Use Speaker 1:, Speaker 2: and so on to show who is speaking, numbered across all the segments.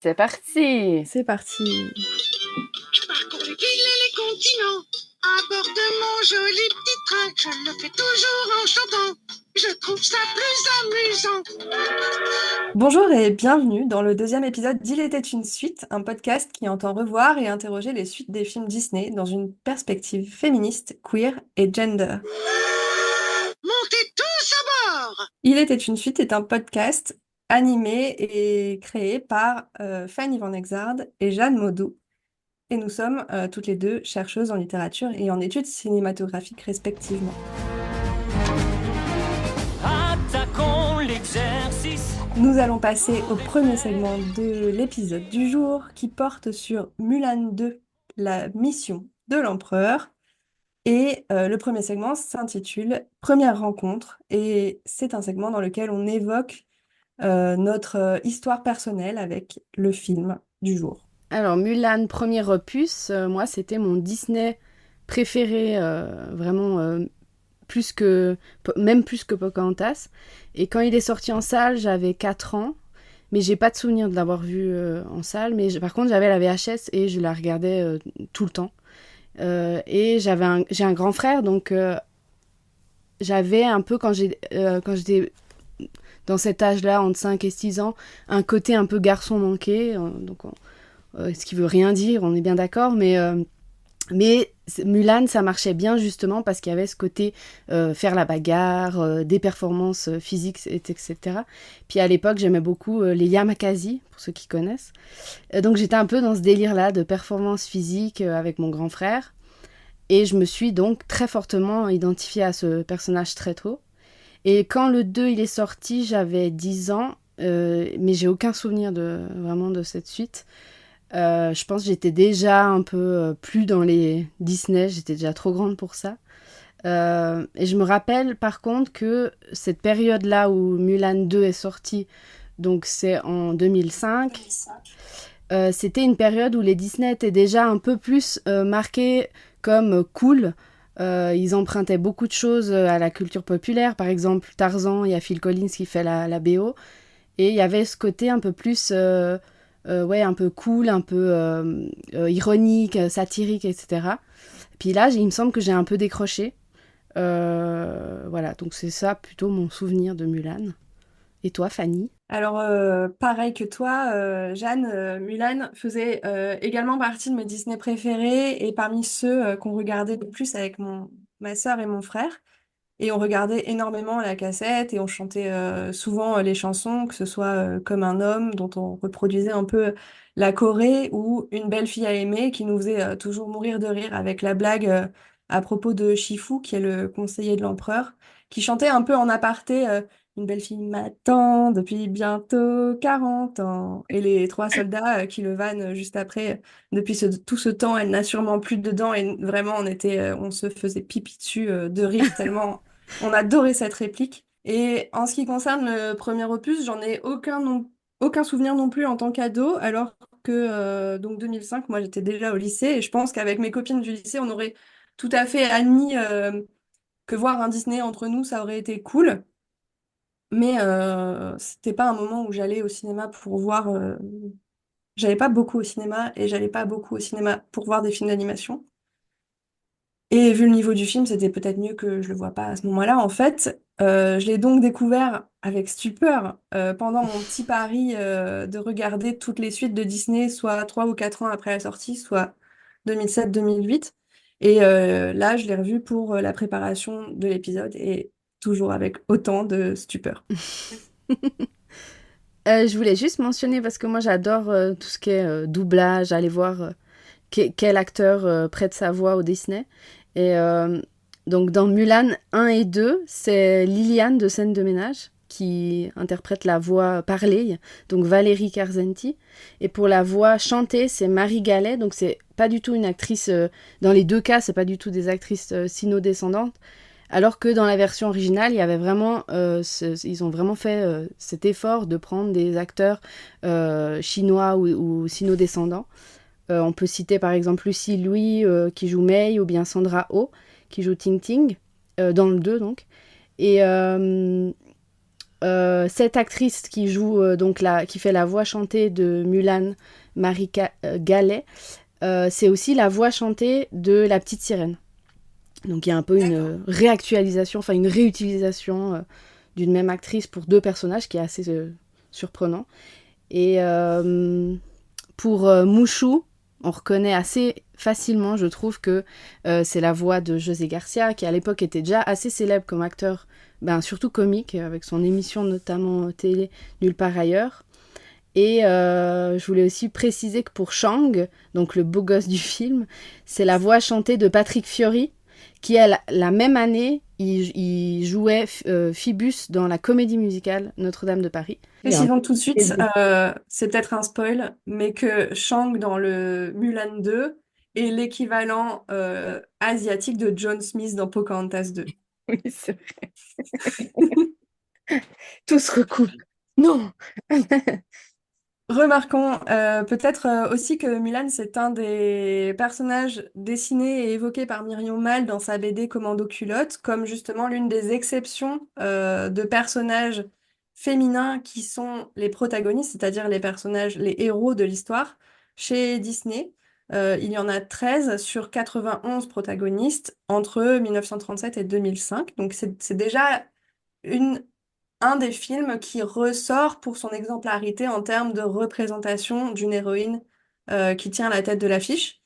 Speaker 1: C'est parti!
Speaker 2: C'est parti.
Speaker 3: Je parcours les villes et les continents à bord de mon joli petit train. Je le fais toujours en chantant. Je trouve ça plus amusant.
Speaker 2: Bonjour et bienvenue dans le deuxième épisode d'Il était une suite, un podcast qui entend revoir et interroger les suites des films Disney dans une perspective féministe, queer et gender.
Speaker 3: Montez tous à bord.
Speaker 2: Il était une suite est un podcast animé et créé par Fanny Van Exard et Jeanne Maudou. Et nous sommes toutes les deux chercheuses en littérature et en études cinématographiques respectivement.
Speaker 4: Attaquons l'exercice.
Speaker 2: Nous allons passer au premier segment de l'épisode du jour qui porte sur Mulan 2, la mission de l'empereur. Et le premier segment s'intitule Première rencontre et c'est un segment dans lequel on évoque notre histoire personnelle avec le film du jour.
Speaker 1: Alors, Mulan, premier opus, moi, c'était mon Disney préféré, vraiment, même plus que Pocahontas. Et quand il est sorti en salle, j'avais 4 ans, mais j'ai pas de souvenir de l'avoir vu en salle. Mais par contre, j'avais la VHS et je la regardais tout le temps. Et j'ai un grand frère, donc j'avais un peu, quand j'étais dans cet âge-là, entre 5 et 6 ans, un côté un peu garçon manqué. Ce qui veut rien dire, on est bien d'accord, mais Mulan, ça marchait bien justement parce qu'il y avait ce côté faire la bagarre, des performances physiques, etc. Puis à l'époque, j'aimais beaucoup les Yamakasi, pour ceux qui connaissent. Donc j'étais un peu dans ce délire-là de performance physique avec mon grand frère. Et je me suis donc très fortement identifiée à ce personnage très tôt. Et quand le 2 il est sorti, j'avais 10 ans, mais j'ai aucun souvenir vraiment de cette suite. Je pense que j'étais déjà un peu plus dans les Disney, j'étais déjà trop grande pour ça. Et je me rappelle par contre que cette période-là où Mulan 2 est sorti, donc c'est en 2005, c'était une période où les Disney étaient déjà un peu plus marqués comme cool. Ils empruntaient beaucoup de choses à la culture populaire. Par exemple, Tarzan, il y a Phil Collins qui fait la BO. Et il y avait ce côté un peu plus, ouais, un peu cool, un peu ironique, satirique, etc. Puis là, il me semble que j'ai un peu décroché. Voilà, donc c'est ça plutôt mon souvenir de Mulan. Et toi, Fanny?
Speaker 2: Alors, pareil que toi, Jeanne, Mulan faisait également partie de mes Disney préférés et parmi ceux qu'on regardait le plus avec ma sœur et mon frère. Et on regardait énormément la cassette et on chantait souvent les chansons, que ce soit Comme un homme, dont on reproduisait un peu la choré, ou Une belle fille à aimer, qui nous faisait toujours mourir de rire avec la blague à propos de Shifu, qui est le conseiller de l'empereur, qui chantait un peu en aparté Une belle fille m'attend depuis bientôt 40 ans. Et les trois soldats qui le vannent juste après, depuis tout ce temps, elle n'a sûrement plus de dents et vraiment on se faisait pipi dessus de rire tellement on adorait cette réplique. Et en ce qui concerne le premier opus, j'en ai aucun souvenir non plus en tant qu'ado, alors que donc 2005, moi j'étais déjà au lycée et je pense qu'avec mes copines du lycée, on aurait tout à fait admis que voir un Disney entre nous, ça aurait été cool. Mais c'était pas un moment où j'allais au cinéma pour voir. J'allais pas beaucoup au cinéma et j'allais pas beaucoup au cinéma pour voir des films d'animation. Et vu le niveau du film, c'était peut-être mieux que je le vois pas à ce moment-là. En fait, je l'ai donc découvert avec stupeur pendant mon petit pari de regarder toutes les suites de Disney, soit 3 ou 4 ans après la sortie, soit 2007-2008. Et là, je l'ai revu pour la préparation de l'épisode et toujours avec autant de stupeur.
Speaker 1: Je voulais juste mentionner, parce que moi j'adore tout ce qui est doublage, aller voir quel acteur prête sa voix au Disney. Et donc dans Mulan 1 et 2, c'est Liliane de Scène de ménage qui interprète la voix parlée, donc Valérie Carzenti. Et pour la voix chantée, c'est Marie Gallet, donc c'est pas du tout une actrice, dans les deux cas, c'est pas du tout des actrices sino-descendantes, alors que dans la version originale, il y avait vraiment, ils ont vraiment fait cet effort de prendre des acteurs chinois ou sino-descendants. On peut citer par exemple Lucie Louis qui joue Mei ou bien Sandra Oh qui joue Ting Ting, dans le 2 donc. Et Cette actrice qui joue qui fait la voix chantée de Mulan, Marika Gallet, c'est aussi la voix chantée de La Petite Sirène. Donc il y a un peu une réactualisation, enfin une réutilisation d'une même actrice pour deux personnages qui est assez surprenant. Et pour Mouchou, on reconnaît assez facilement, je trouve, que c'est la voix de José Garcia, qui à l'époque était déjà assez célèbre comme acteur, surtout comique, avec son émission notamment télé Nulle part ailleurs. Et je voulais aussi préciser que pour Shang, donc le beau gosse du film, c'est la voix chantée de Patrick Fiori, qui la même année, il jouait Phoebus dans la comédie musicale Notre-Dame de Paris.
Speaker 2: Précisons tout de suite, c'est peut-être un spoil, mais que Shang dans le Mulan 2 est l'équivalent asiatique de John Smith dans Pocahontas 2.
Speaker 1: Oui, c'est vrai. Tout se recoupe. Non.
Speaker 2: Remarquons peut-être aussi que Mulan, c'est un des personnages dessinés et évoqués par Myrion Mal dans sa BD Commando Culotte, comme justement l'une des exceptions de personnages féminins qui sont les protagonistes, c'est-à-dire les personnages, les héros de l'histoire. Chez Disney, il y en a 13 sur 91 protagonistes entre 1937 et 2005. Donc c'est déjà un des films qui ressort pour son exemplarité en termes de représentation d'une héroïne qui tient la tête de l'affiche.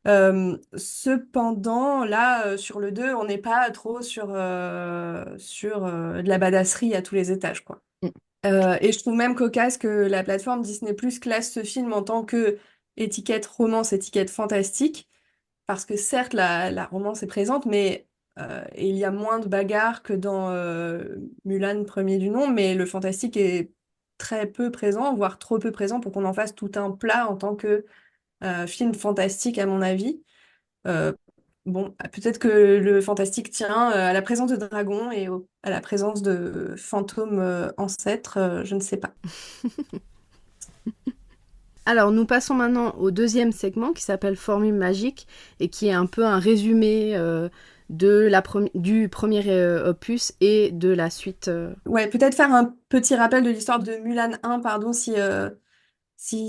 Speaker 2: Cependant, là, sur le 2, on n'est pas trop sur de la badasserie à tous les étages, quoi. Et je trouve même cocasse que la plateforme Disney+ classe ce film en tant que étiquette romance, étiquette fantastique, parce que certes, la romance est présente, mais et il y a moins de bagarres que dans Mulan, premier du nom, mais le fantastique est très peu présent, voire trop peu présent pour qu'on en fasse tout un plat en tant que film fantastique, à mon avis. Euh, bon, peut-être que le fantastique tient à la présence de dragons et à la présence de fantômes ancêtres, je ne sais pas.
Speaker 1: Alors, nous passons maintenant au deuxième segment qui s'appelle Formule magique et qui est un peu un résumé du premier opus et de la suite.
Speaker 2: Ouais, peut-être faire un petit rappel de l'histoire de Mulan 1, pardon, si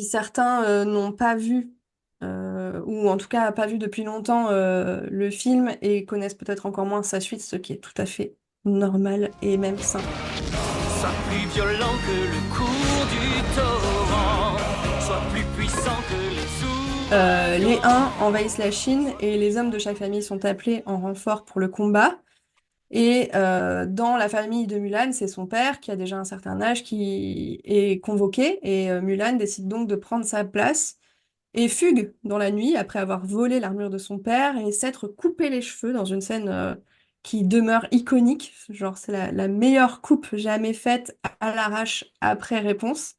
Speaker 2: certains n'ont pas vu, ou en tout cas pas vu depuis longtemps le film et connaissent peut-être encore moins sa suite, ce qui est tout à fait normal et même sain.
Speaker 4: Soit plus violent que le cours du torrent, soit plus puissant que les
Speaker 2: Les Huns envahissent la Chine et les hommes de chaque famille sont appelés en renfort pour le combat. Et dans la famille de Mulan, c'est son père qui a déjà un certain âge qui est convoqué et Mulan décide donc de prendre sa place et fugue dans la nuit après avoir volé l'armure de son père et s'être coupé les cheveux dans une scène qui demeure iconique. Genre, c'est la meilleure coupe jamais faite à l'arrache après réponse.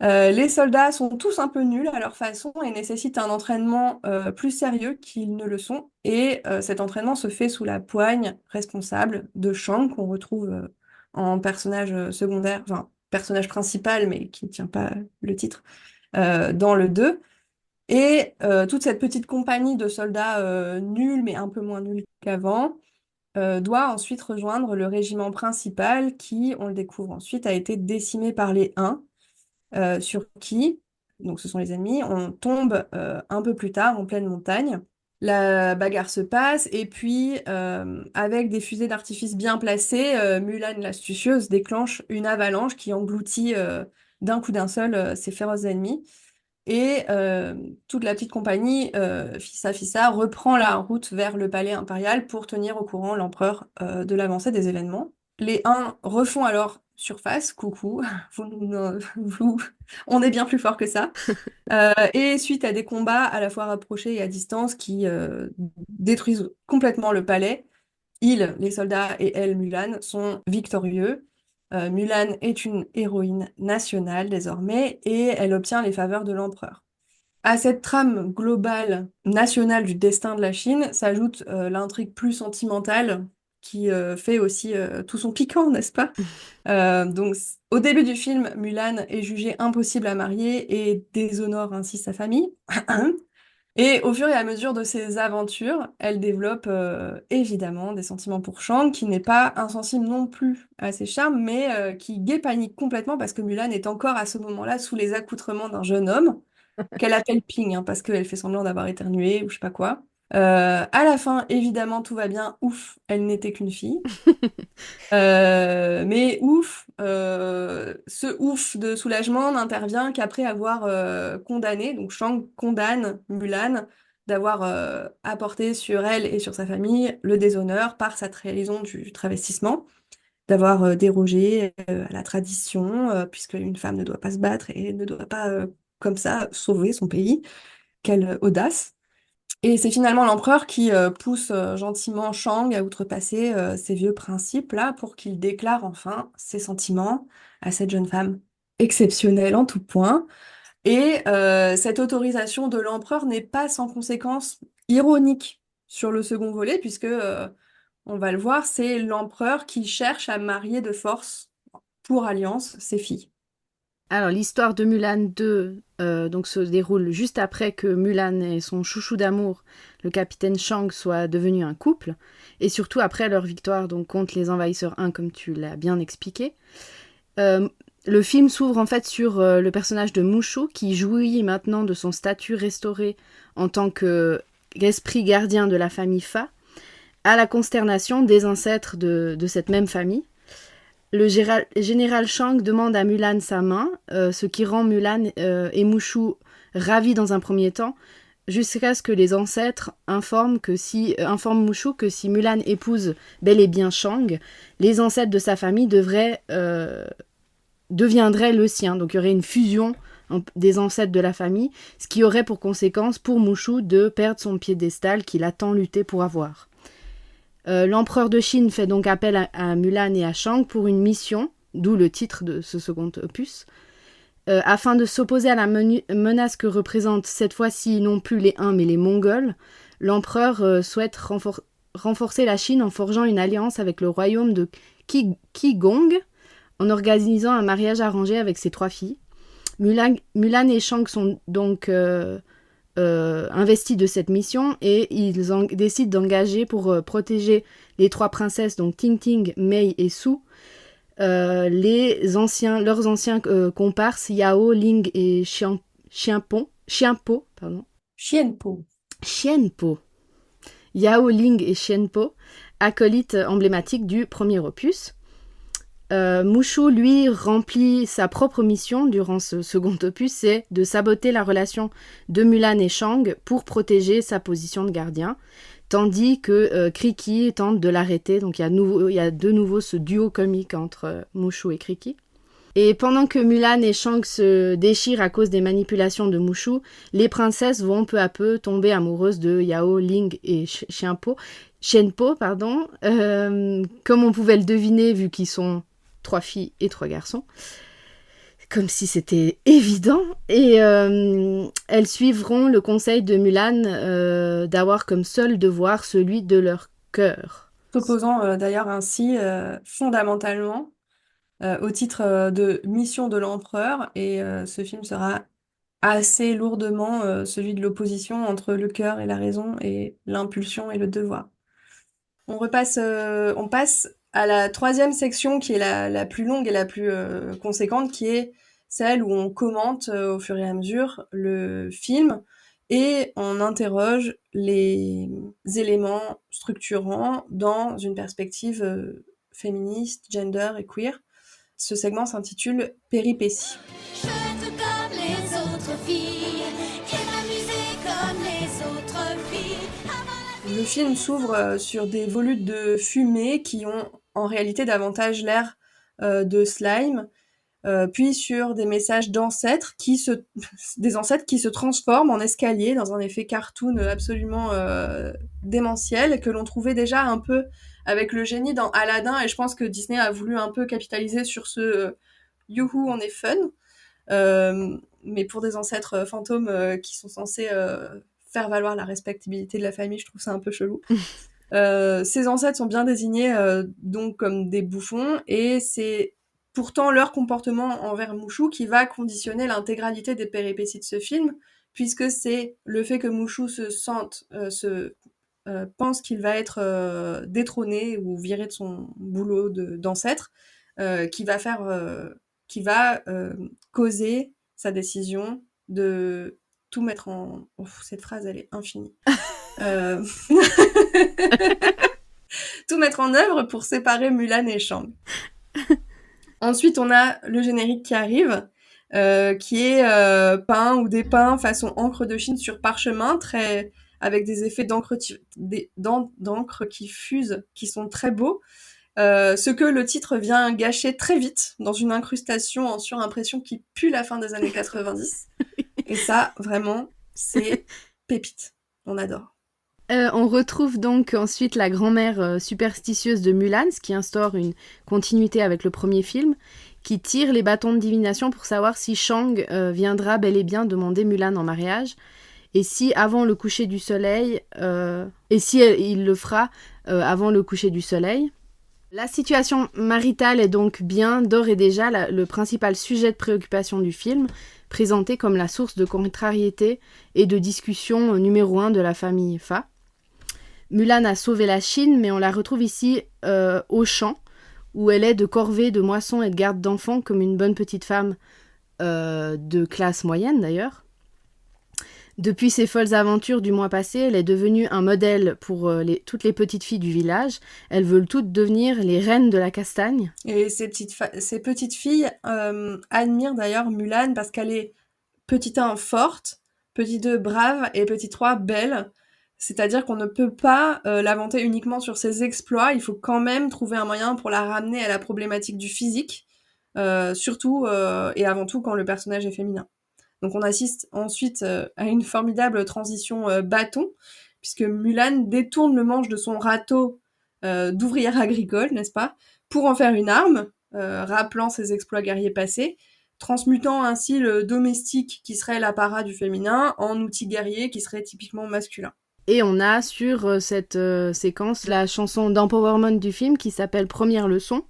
Speaker 2: Les soldats sont tous un peu nuls à leur façon et nécessitent un entraînement plus sérieux qu'ils ne le sont. Et cet entraînement se fait sous la poigne responsable de Shang, qu'on retrouve en personnage secondaire, enfin personnage principal, mais qui ne tient pas le titre, dans le 2. Et toute cette petite compagnie de soldats nuls, mais un peu moins nuls qu'avant, doit ensuite rejoindre le régiment principal qui, on le découvre ensuite, a été décimé par les Huns sur qui, donc ce sont les ennemis, on tombe un peu plus tard en pleine montagne. La bagarre se passe et puis avec des fusées d'artifice bien placées, Mulan l'astucieuse déclenche une avalanche qui engloutit d'un coup d'un seul ces féroces ennemis. Et toute la petite compagnie, Fissa reprend la route vers le palais impérial pour tenir au courant l'empereur de l'avancée des événements. Les Huns refont alors surface, coucou, on est bien plus fort que ça. Et suite à des combats à la fois rapprochés et à distance qui détruisent complètement le palais, ils, les soldats, et elle, Mulan, sont victorieux. Mulan est une héroïne nationale désormais et elle obtient les faveurs de l'empereur. À cette trame globale nationale du destin de la Chine s'ajoute l'intrigue plus sentimentale qui fait aussi tout son piquant, n'est-ce pas? Donc, au début du film, Mulan est jugée impossible à marier et déshonore ainsi sa famille. Et au fur et à mesure de ses aventures, elle développe évidemment des sentiments pour Shang, qui n'est pas insensible non plus à ses charmes, mais qui guet-panique complètement parce que Mulan est encore à ce moment-là sous les accoutrements d'un jeune homme, qu'elle appelle Ping, hein, parce qu'elle fait semblant d'avoir éternué ou je sais pas quoi. À la fin, évidemment, tout va bien. Ouf, elle n'était qu'une fille. Mais ouf, ce ouf de soulagement n'intervient qu'après avoir condamné, donc Shang condamne Mulan d'avoir apporté sur elle et sur sa famille le déshonneur par sa trahison du travestissement, d'avoir dérogé à la tradition, puisque une femme ne doit pas se battre et ne doit pas, comme ça, sauver son pays. Quelle audace! Et c'est finalement l'empereur qui pousse gentiment Shang à outrepasser ces vieux principes-là pour qu'il déclare enfin ses sentiments à cette jeune femme exceptionnelle en tout point. Et cette autorisation de l'empereur n'est pas sans conséquences ironiques sur le second volet, puisque, on va le voir, c'est l'empereur qui cherche à marier de force pour alliance ses filles.
Speaker 1: Alors, l'histoire de Mulan 2 donc, se déroule juste après que Mulan et son chouchou d'amour, le capitaine Shang, soient devenus un couple, et surtout après leur victoire donc, contre les Envahisseurs 1, comme tu l'as bien expliqué. Le film s'ouvre en fait sur le personnage de Mushu, qui jouit maintenant de son statut restauré en tant qu'esprit gardien de la famille Fa, à la consternation des ancêtres de cette même famille. Le général Shang demande à Mulan sa main, ce qui rend Mulan et Mushu ravis dans un premier temps, jusqu'à ce que les ancêtres informent Mushu que si Mulan épouse bel et bien Shang, les ancêtres de sa famille deviendraient le sien. Donc il y aurait une fusion des ancêtres de la famille, ce qui aurait pour conséquence pour Mushu de perdre son piédestal qu'il a tant lutté pour avoir. L'empereur de Chine fait donc appel à Mulan et à Shang pour une mission, d'où le titre de ce second opus, afin de s'opposer à la menace que représentent cette fois-ci non plus les Huns mais les Mongols. L'empereur souhaite renforcer la Chine en forgeant une alliance avec le royaume de Qigong, en organisant un mariage arrangé avec ses 3 filles. Mulan et Shang sont donc investis de cette mission et ils décident d'engager pour protéger les 3 princesses, donc Ting Ting, Mei et Su, leurs anciens comparses Yao, Ling et Xianpo. Yao, Ling et Xianpo, acolytes emblématiques du premier opus. Mushu, lui, remplit sa propre mission durant ce second opus, c'est de saboter la relation de Mulan et Shang pour protéger sa position de gardien, tandis que Kriki tente de l'arrêter. Donc il y a de nouveau ce duo comique entre Mushu et Kriki. Et pendant que Mulan et Shang se déchirent à cause des manipulations de Mushu, les princesses vont peu à peu tomber amoureuses de Yao, Ling et Xianpo, comme on pouvait le deviner vu qu'ils sont 3 filles et 3 garçons, comme si c'était évident, et elles suivront le conseil de Mulan d'avoir comme seul devoir celui de leur cœur.
Speaker 2: S'opposant d'ailleurs ainsi fondamentalement au titre de mission de l'empereur, et ce film sera assez lourdement celui de l'opposition entre le cœur et la raison et l'impulsion et le devoir. On passe à la 3e section qui est la plus longue et la plus conséquente, qui est celle où on commente au fur et à mesure le film et on interroge les éléments structurants dans une perspective féministe, gender et queer. Ce segment s'intitule Péripéties.
Speaker 5: Chouette comme les autres filles, et m'amuser comme les autres filles.
Speaker 2: Le film s'ouvre sur des volutes de fumée qui ont en réalité davantage l'air de slime, puis sur des messages d'ancêtres des ancêtres qui se transforment en escaliers dans un effet cartoon absolument démentiel que l'on trouvait déjà un peu avec le génie dans Aladdin, et je pense que Disney a voulu un peu capitaliser sur ce youhou, on est fun, mais pour des ancêtres fantômes qui sont censés faire valoir la respectabilité de la famille, je trouve ça un peu chelou. Ces ancêtres sont bien désignés donc comme des bouffons, et c'est pourtant leur comportement envers Mushu qui va conditionner l'intégralité des péripéties de ce film, puisque c'est le fait que Mushu pense qu'il va être détrôné ou viré de son boulot d'ancêtre, qui va causer sa décision de tout mettre en... Ouf, cette phrase, elle est infinie. Tout mettre en œuvre pour séparer Mulan et Shang. Ensuite, on a le générique qui arrive, qui est peint ou dépeint façon encre de Chine sur parchemin, avec des effets d'encre qui fusent, qui sont très beaux. Ce que le titre vient gâcher très vite dans une incrustation en surimpression qui pue la fin des années 90. Et ça, vraiment, c'est pépite. On adore.
Speaker 1: On retrouve donc ensuite la grand-mère superstitieuse de Mulan, ce qui instaure une continuité avec le premier film, qui tire les bâtons de divination pour savoir si Shang viendra bel et bien demander Mulan en mariage, et si avant le coucher du soleil, il le fera avant le coucher du soleil. La situation maritale est donc bien d'ores et déjà le principal sujet de préoccupation du film, présenté comme la source de contrariété et de discussion numéro 1 de la famille Fa. Mulan a sauvé la Chine, mais on la retrouve ici au champ, où elle est de corvée, de moisson et de garde d'enfants, comme une bonne petite femme de classe moyenne d'ailleurs. Depuis ses folles aventures du mois passé, elle est devenue un modèle pour toutes les petites filles du village. Elles veulent toutes devenir les reines de la castagne.
Speaker 2: Et ces petites filles admirent d'ailleurs Mulan parce qu'elle est petit 1 forte, petit 2 brave et petit 3 belle. C'est-à-dire qu'on ne peut pas la vanter uniquement sur ses exploits, il faut quand même trouver un moyen pour la ramener à la problématique du physique, surtout et avant tout quand le personnage est féminin. Donc on assiste ensuite à une formidable transition bâton, puisque Mulan détourne le manche de son râteau d'ouvrière agricole, n'est-ce pas, pour en faire une arme, rappelant ses exploits guerriers passés, transmutant ainsi le domestique qui serait l'apparat du féminin en outil guerrier qui serait typiquement masculin.
Speaker 1: Et on a sur cette séquence la chanson d'empowerment du film qui s'appelle Première leçon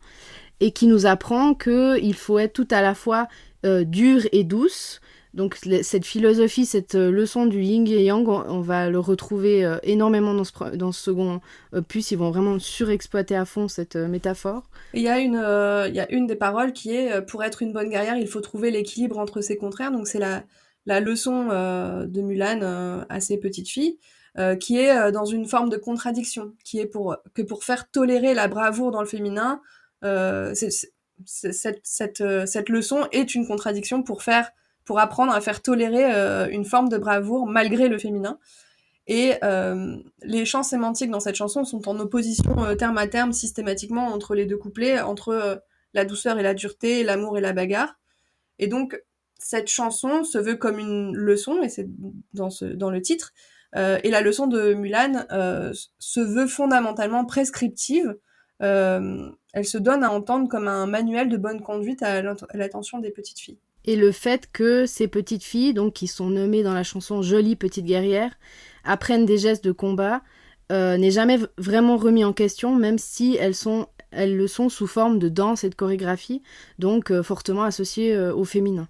Speaker 1: et qui nous apprend qu'il faut être tout à la fois dure et douce. Donc cette philosophie, cette leçon du yin et yang, on va le retrouver énormément dans ce second opus. Ils vont vraiment surexploiter à fond cette métaphore.
Speaker 2: Il y a une des paroles qui est pour être une bonne guerrière, il faut trouver l'équilibre entre ses contraires. Donc c'est la leçon de Mulan à ses petites filles. Qui est dans une forme de contradiction, qui est pour faire tolérer la bravoure dans le féminin, cette leçon est une contradiction pour apprendre à faire tolérer une forme de bravoure malgré le féminin. Et les champs sémantiques dans cette chanson sont en opposition terme à terme systématiquement entre les deux couplets, entre la douceur et la dureté, l'amour et la bagarre. Et donc cette chanson se veut comme une leçon, et c'est dans le titre. Et la leçon de Mulan se veut fondamentalement prescriptive. Elle se donne à entendre comme un manuel de bonne conduite à l'attention des petites filles.
Speaker 1: Et le fait que ces petites filles, donc qui sont nommées dans la chanson Jolies petites guerrières, apprennent des gestes de combat, n'est jamais vraiment remis en question, même si elles le sont sous forme de danse et de chorégraphie, donc fortement associées au féminin.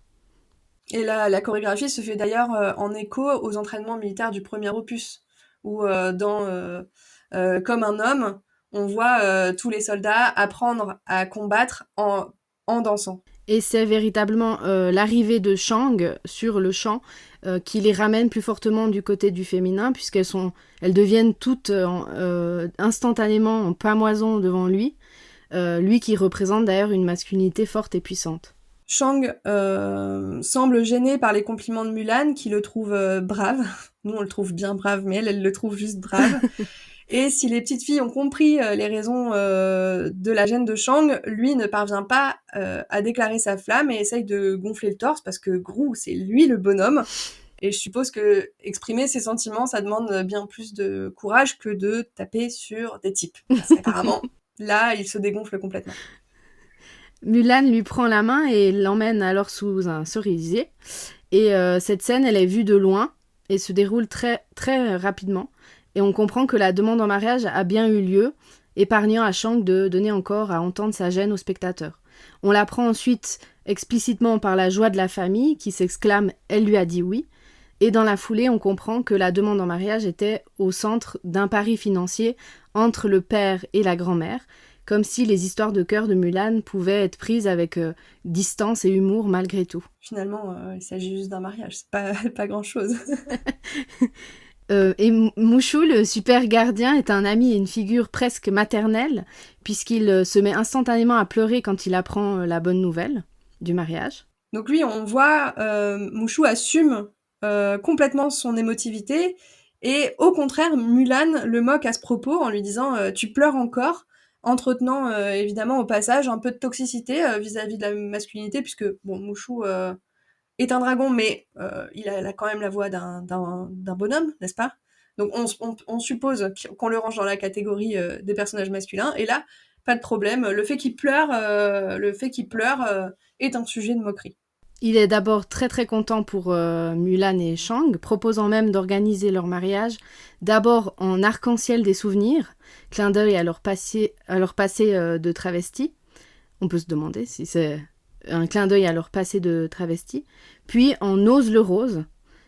Speaker 2: Et la chorégraphie se fait d'ailleurs en écho aux entraînements militaires du premier opus, où comme un homme, on voit tous les soldats apprendre à combattre en dansant.
Speaker 1: Et c'est véritablement l'arrivée de Shang sur le champ qui les ramène plus fortement du côté du féminin, puisqu'elles deviennent toutes instantanément en pamoison devant lui, lui qui représente d'ailleurs une masculinité forte et puissante.
Speaker 2: Shang semble gêné par les compliments de Mulan, qui le trouve brave. Nous, on le trouve bien brave, mais elle le trouve juste brave. Et si les petites filles ont compris les raisons de la gêne de Shang, lui ne parvient pas à déclarer sa flamme et essaye de gonfler le torse, parce que Gru, c'est lui le bonhomme. Et je suppose que exprimer ses sentiments, ça demande bien plus de courage que de taper sur des types. Parce qu'apparemment, là, il se dégonfle complètement.
Speaker 1: Mulan lui prend la main et l'emmène alors sous un cerisier. Et cette scène, elle est vue de loin et se déroule très, très rapidement. Et on comprend que la demande en mariage a bien eu lieu, épargnant à Shang de donner encore à entendre sa gêne au spectateur. On l'apprend ensuite explicitement par la joie de la famille qui s'exclame « Elle lui a dit oui ». Et dans la foulée, on comprend que la demande en mariage était au centre d'un pari financier entre le père et la grand-mère, comme si les histoires de cœur de Mulan pouvaient être prises avec distance et humour malgré tout.
Speaker 2: Finalement, il s'agit juste d'un mariage, c'est pas, pas grand-chose.
Speaker 1: Et Mushu, le super gardien, est un ami et une figure presque maternelle, puisqu'il se met instantanément à pleurer quand il apprend la bonne nouvelle du mariage.
Speaker 2: Donc lui, on voit, Mushu assume complètement son émotivité, et au contraire, Mulan le moque à ce propos en lui disant tu pleures encore, entretenant évidemment au passage un peu de toxicité vis-à-vis de la masculinité, puisque bon, Mushu est un dragon, mais il a quand même la voix d'un bonhomme, n'est-ce pas? Donc on suppose qu'on le range dans la catégorie des personnages masculins, et là, pas de problème, le fait qu'il pleure est un sujet de moquerie.
Speaker 1: Il est d'abord très très content pour Mulan et Shang, proposant même d'organiser leur mariage, d'abord en arc-en-ciel des souvenirs, clin d'œil à leur passé de travesti. On peut se demander si c'est un clin d'œil à leur passé de travesti. Puis en ose le rose,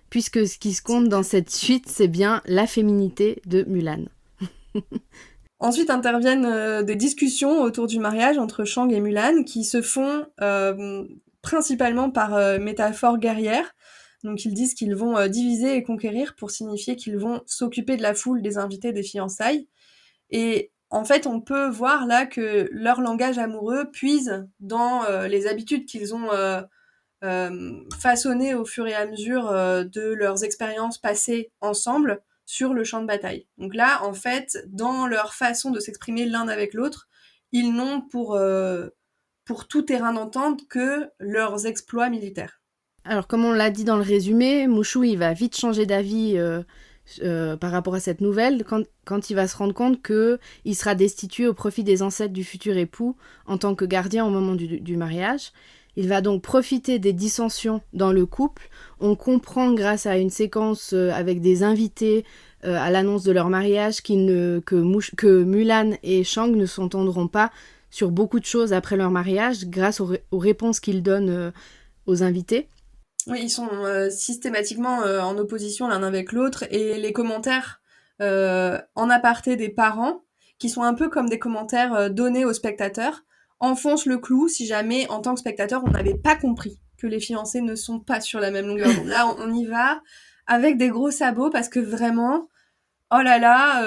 Speaker 1: puisque ce qui se compte dans cette suite, c'est bien la féminité de Mulan.
Speaker 2: Ensuite interviennent des discussions autour du mariage entre Shang et Mulan qui se font principalement par métaphore guerrière. Donc ils disent qu'ils vont diviser et conquérir pour signifier qu'ils vont s'occuper de la foule des invités des fiançailles. Et en fait, on peut voir là que leur langage amoureux puise dans les habitudes qu'ils ont façonnées au fur et à mesure de leurs expériences passées ensemble sur le champ de bataille. Donc là, en fait, dans leur façon de s'exprimer l'un avec l'autre, ils n'ont pour tout terrain d'entente que leurs exploits militaires.
Speaker 1: Alors, comme on l'a dit dans le résumé, Mushu, il va vite changer d'avis par rapport à cette nouvelle quand il va se rendre compte qu'il sera destitué au profit des ancêtres du futur époux en tant que gardien au moment du mariage. Il va donc profiter des dissensions dans le couple. On comprend grâce à une séquence avec des invités à l'annonce de leur mariage que Mulan et Shang ne s'entendront pas sur beaucoup de choses après leur mariage grâce aux réponses qu'ils donnent aux invités.
Speaker 2: Oui, ils sont systématiquement en opposition l'un avec l'autre, et les commentaires en aparté des parents, qui sont un peu comme des commentaires donnés aux spectateurs, enfoncent le clou si jamais, en tant que spectateur, on n'avait pas compris que les fiancés ne sont pas sur la même longueur d'onde. Là, on y va avec des gros sabots, parce que vraiment, oh là là,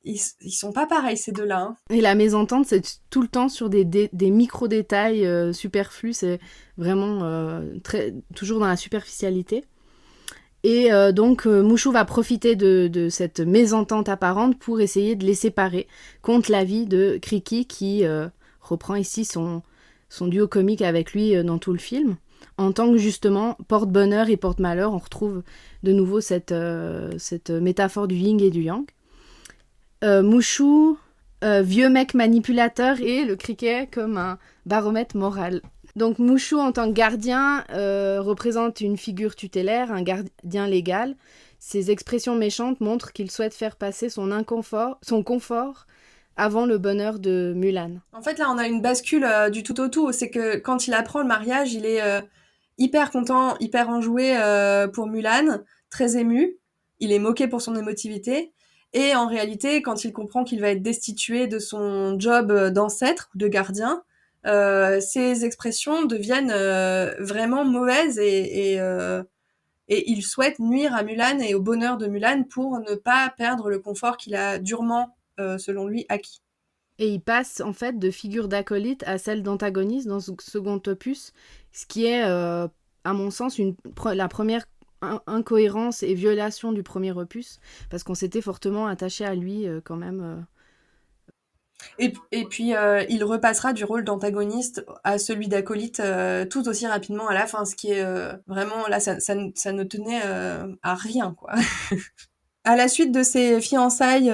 Speaker 2: ils sont pas pareils ces deux-là. Hein.
Speaker 1: Et la mésentente, c'est tout le temps sur des micro-détails superflus, c'est vraiment toujours dans la superficialité. Et donc, Mushu va profiter de cette mésentente apparente pour essayer de les séparer, contre l'avis de Kriki, qui reprend ici son duo comique avec lui dans tout le film. En tant que, justement, porte-bonheur et porte-malheur, on retrouve de nouveau cette métaphore du yin et du yang. Mushu, vieux mec manipulateur, et le criquet comme un baromètre moral. Donc Mushu, en tant que gardien, représente une figure tutélaire, un gardien légal. Ses expressions méchantes montrent qu'il souhaite faire passer son confort avant le bonheur de Mulan.
Speaker 2: En fait, là, on a une bascule du tout au tout. C'est que quand il apprend le mariage, il est hyper content, hyper enjoué pour Mulan, très ému. Il est moqué pour son émotivité. Et en réalité, quand il comprend qu'il va être destitué de son job d'ancêtre ou de gardien, ses expressions deviennent vraiment mauvaises, et il souhaite nuire à Mulan et au bonheur de Mulan pour ne pas perdre le confort qu'il a durement, selon lui, acquis.
Speaker 1: Et il passe en fait de figure d'acolyte à celle d'antagoniste dans ce second opus, ce qui est, à mon sens, la première incohérence et violation du premier opus, parce qu'on s'était fortement attaché à lui quand même.
Speaker 2: Et puis il repassera du rôle d'antagoniste à celui d'acolyte tout aussi rapidement à la fin, ce qui est vraiment là, ça ne tenait à rien, quoi. À la suite de ces fiançailles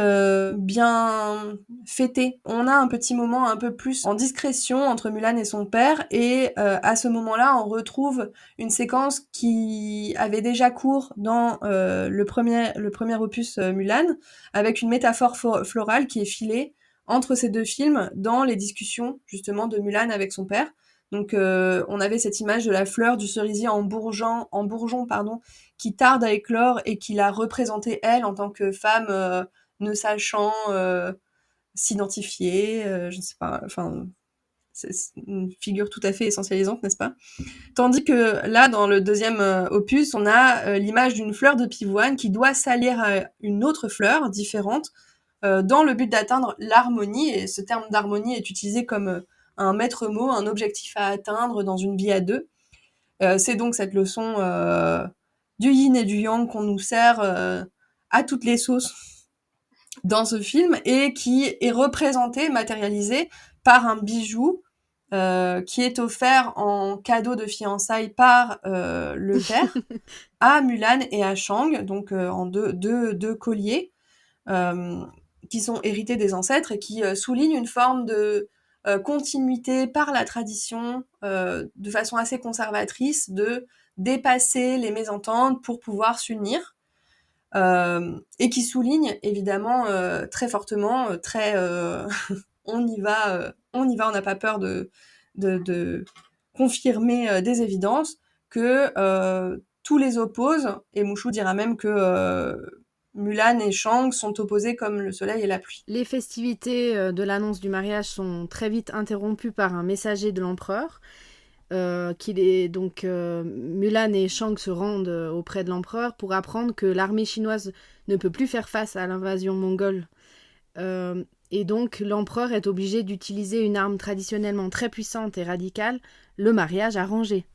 Speaker 2: bien fêtées, on a un petit moment un peu plus en discrétion entre Mulan et son père, et à ce moment-là, on retrouve une séquence qui avait déjà cours dans le premier opus Mulan, avec une métaphore florale qui est filée entre ces deux films dans les discussions justement de Mulan avec son père. Donc on avait cette image de la fleur du cerisier en bourgeon, qui tarde à éclore et qui l'a représentée elle en tant que femme ne sachant s'identifier, je ne sais pas, enfin c'est une figure tout à fait essentialisante, n'est-ce pas? Tandis que là, dans le deuxième opus, on a l'image d'une fleur de pivoine qui doit s'allier à une autre fleur différente dans le but d'atteindre l'harmonie. Et ce terme d'harmonie est utilisé comme un maître mot, un objectif à atteindre dans une vie à deux. C'est donc cette leçon du yin et du yang qu'on nous sert à toutes les sauces dans ce film et qui est représenté, matérialisé par un bijou qui est offert en cadeau de fiançailles par le père à Mulan et à Shang, donc en deux colliers qui sont hérités des ancêtres et qui soulignent une forme de continuité par la tradition de façon assez conservatrice de dépasser les mésententes pour pouvoir s'unir. Et qui souligne évidemment très fortement, on y va, on n'a pas peur de confirmer des évidences que tous les opposent, et Mushu dira même que Mulan et Shang sont opposés comme le soleil et la pluie.
Speaker 1: Les festivités de l'annonce du mariage sont très vite interrompues par un messager de l'empereur. Mulan et Shang se rendent auprès de l'empereur pour apprendre que l'armée chinoise ne peut plus faire face à l'invasion mongole. Et donc l'empereur est obligé d'utiliser une arme traditionnellement très puissante et radicale, le mariage arrangé.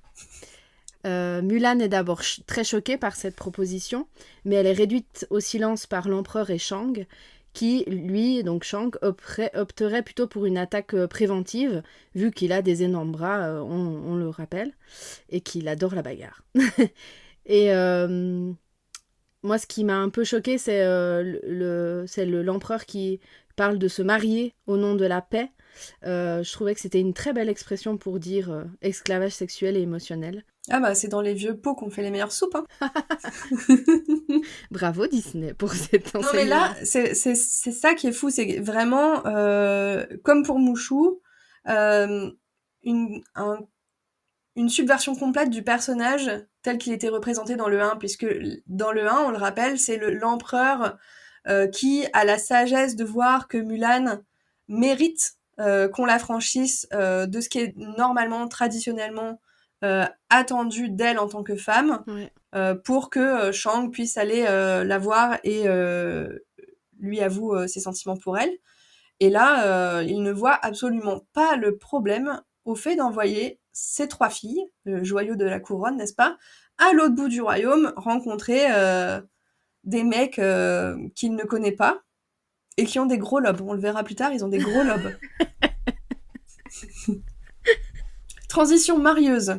Speaker 1: Mulan est d'abord très choquée par cette proposition, mais elle est réduite au silence par l'empereur et Shang, qui, lui, donc Shang, opterait plutôt pour une attaque préventive, vu qu'il a des énormes bras, on le rappelle, et qu'il adore la bagarre. Et moi, ce qui m'a un peu choquée, c'est l'empereur qui parle de se marier au nom de la paix. Je trouvais que c'était une très belle expression pour dire esclavage sexuel et émotionnel.
Speaker 2: Ah bah c'est dans les vieux pots qu'on fait les meilleures soupes, hein.
Speaker 1: Bravo Disney pour cet enseignement.
Speaker 2: Non mais là, c'est ça qui est fou, c'est vraiment, comme pour Mushu, une subversion complète du personnage tel qu'il était représenté dans le 1, puisque dans le 1, on le rappelle, c'est l'empereur qui a la sagesse de voir que Mulan mérite qu'on l'affranchisse de ce qui est normalement, traditionnellement attendu d'elle en tant que femme,
Speaker 1: ouais.
Speaker 2: pour que Shang puisse aller la voir et lui avoue ses sentiments pour elle. Et là, il ne voit absolument pas le problème au fait d'envoyer ses 3 filles, le joyau de la couronne, n'est-ce pas, à l'autre bout du royaume, rencontrer des mecs qu'il ne connaît pas et qui ont des gros lobes. On le verra plus tard, ils ont des gros lobes. Transition marieuse.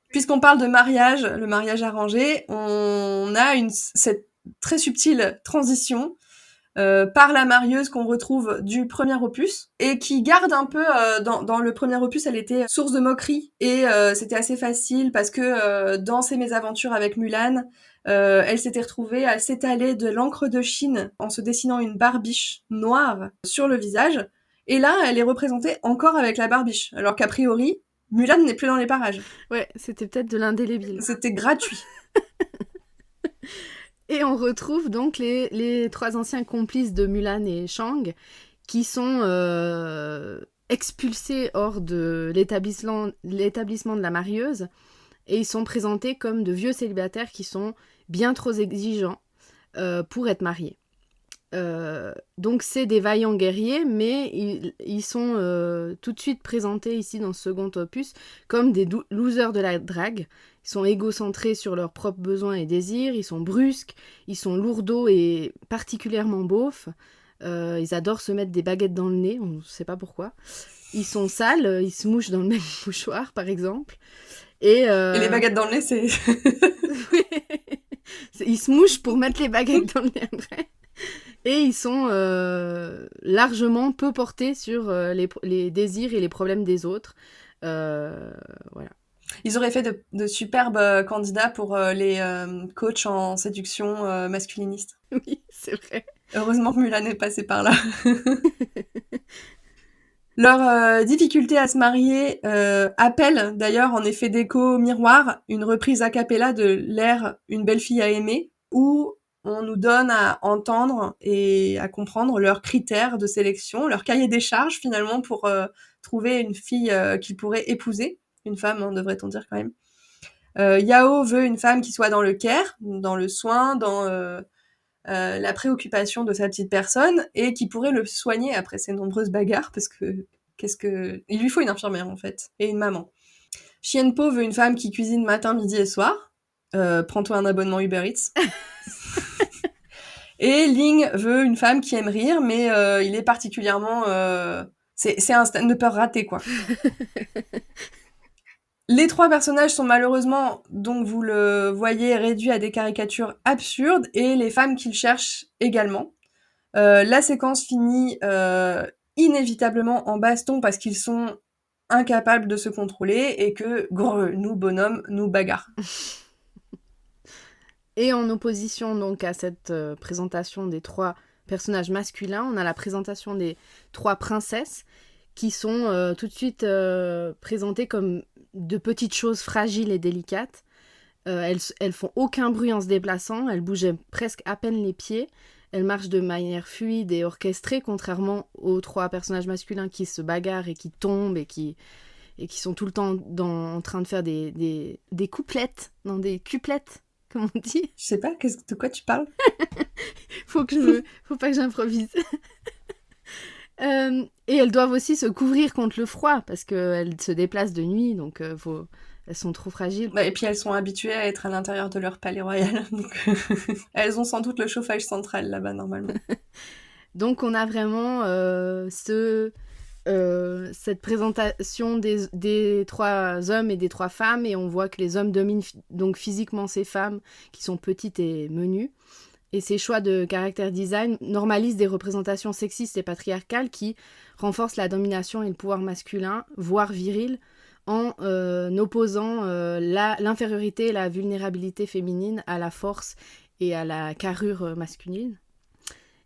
Speaker 2: Puisqu'on parle de mariage, le mariage arrangé, on a cette très subtile transition par la marieuse qu'on retrouve du premier opus et qui garde un peu dans le premier opus, elle était source de moquerie et c'était assez facile parce que dans ses mésaventures avec Mulan, elle s'était retrouvée à s'étaler de l'encre de Chine en se dessinant une barbiche noire sur le visage, et là elle est représentée encore avec la barbiche alors qu'a priori Mulan n'est plus dans les parages.
Speaker 1: Ouais, c'était peut-être de l'indélébile.
Speaker 2: C'était gratuit.
Speaker 1: Et on retrouve donc les 3 anciens complices de Mulan et Shang qui sont expulsés hors de l'établissement de la marieuse, et ils sont présentés comme de vieux célibataires qui sont bien trop exigeants pour être mariés. Donc c'est des vaillants guerriers, mais ils sont tout de suite présentés ici dans ce second opus comme des losers de la drague. Ils sont égocentrés sur leurs propres besoins et désirs, ils sont brusques, ils sont lourdeaux et particulièrement beaufs. Ils adorent se mettre des baguettes dans le nez, on ne sait pas pourquoi. Ils sont sales, ils se mouchent dans le même mouchoir par exemple. Et
Speaker 2: les baguettes dans le nez, c'est...
Speaker 1: Ils se mouchent pour mettre les baguettes dans le nez après. Et ils sont largement peu portés sur les désirs et les problèmes des autres. Voilà.
Speaker 2: Ils auraient fait de superbes candidats pour les coachs en séduction masculiniste.
Speaker 1: Oui, c'est vrai.
Speaker 2: Heureusement que Mulan est passée par là. Leur difficulté à se marier appelle d'ailleurs en effet d'écho miroir une reprise a cappella de l'air Une belle fille à aimer, où on nous donne à entendre et à comprendre leurs critères de sélection, leur cahier des charges finalement pour trouver une fille qu'ils pourraient épouser, une femme hein, devrait-on dire quand même. Yao veut une femme qui soit dans le care, dans le soin, dans la préoccupation de sa petite personne et qui pourrait le soigner après ses nombreuses bagarres parce que il lui faut une infirmière en fait et une maman. Chienpo veut une femme qui cuisine matin, midi et soir. Prends-toi un abonnement Uber Eats. Et Ling veut une femme qui aime rire, mais il est particulièrement c'est un stand-upper raté quoi. Les 3 personnages sont malheureusement, donc vous le voyez, réduits à des caricatures absurdes et les femmes qu'ils cherchent également. La séquence finit inévitablement en baston parce qu'ils sont incapables de se contrôler et que, nous bonhommes, nous bagarre.
Speaker 1: Et en opposition donc à cette présentation des 3 personnages masculins, on a la présentation des 3 princesses qui sont tout de suite présentées comme de petites choses fragiles et délicates. Elles font aucun bruit en se déplaçant, elles bougent presque à peine les pieds, elles marchent de manière fluide et orchestrée, contrairement aux 3 personnages masculins qui se bagarrent et qui tombent et qui sont tout le temps en train de faire des couplets, non des cuplettes, comme on dit.
Speaker 2: Je sais pas, de quoi tu parles?
Speaker 1: Faut pas que j'improvise. Et elles doivent aussi se couvrir contre le froid parce qu'elles se déplacent de nuit, donc elles sont trop fragiles.
Speaker 2: Et puis elles sont habituées à être à l'intérieur de leur palais royal, donc elles ont sans doute le chauffage central là-bas normalement.
Speaker 1: Donc on a vraiment cette présentation des 3 hommes et des 3 femmes, et on voit que les hommes dominent donc physiquement ces femmes qui sont petites et menues. Et ces choix de caractère design normalisent des représentations sexistes et patriarcales qui renforcent la domination et le pouvoir masculin, voire viril, en opposant l'infériorité et la vulnérabilité féminine à la force et à la carrure masculine.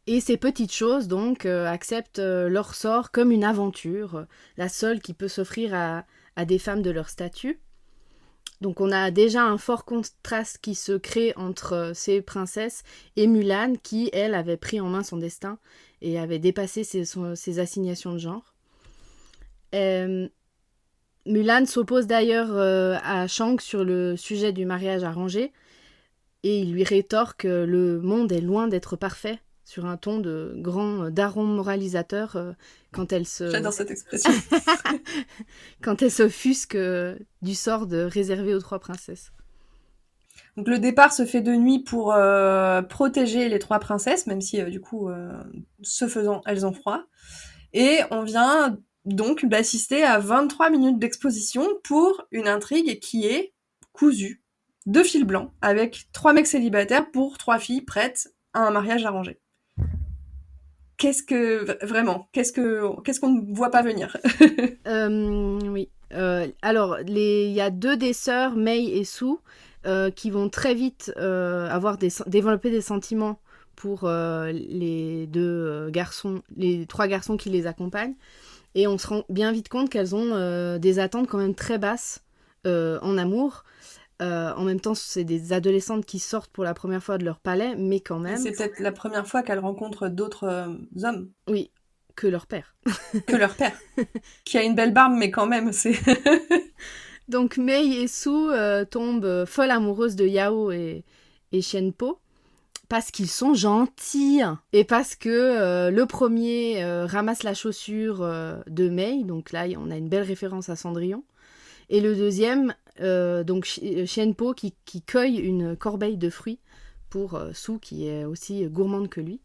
Speaker 1: Et ces petites choses, donc, acceptent leur sort comme une aventure, la seule qui peut s'offrir à des femmes de leur statut. Donc on a déjà un fort contraste qui se crée entre ces princesses et Mulan, qui, elle, avait pris en main son destin et avait dépassé ses assignations de genre. Mulan s'oppose d'ailleurs à Shang sur le sujet du mariage arrangé, et il lui rétorque que le monde est loin d'être parfait, sur un ton de grand daron moralisateur quand elle se...
Speaker 2: J'adore cette expression.
Speaker 1: Quand elle s'offusque du sort réservé aux 3 princesses.
Speaker 2: Donc le départ se fait de nuit pour protéger les 3 princesses, même si du coup, ce faisant, elles ont froid. Et on vient donc d'assister à 23 minutes d'exposition pour une intrigue qui est cousue de fil blanc, avec 3 mecs célibataires pour 3 filles prêtes à un mariage arrangé. Qu'est-ce qu'on ne voit pas venir?
Speaker 1: Oui. Alors, il y a 2 des sœurs, Mei et Su, qui vont très vite développer des sentiments pour les 2 garçons, les 3 garçons qui les accompagnent. Et on se rend bien vite compte qu'elles ont des attentes quand même très basses en amour. En même temps, c'est des adolescentes qui sortent pour la première fois de leur palais, mais quand même...
Speaker 2: C'est peut-être la première fois qu'elles rencontrent d'autres hommes.
Speaker 1: Oui, que leur père.
Speaker 2: Que leur père. Qui a une belle barbe, mais quand même, c'est...
Speaker 1: Donc Mei et Su tombent folles amoureuses de Yao et Chienpo, parce qu'ils sont gentils, et parce que le premier ramasse la chaussure de Mei, donc là on a une belle référence à Cendrillon, et le deuxième, donc Chienpo, qui cueille une corbeille de fruits pour Su, qui est aussi gourmande que lui.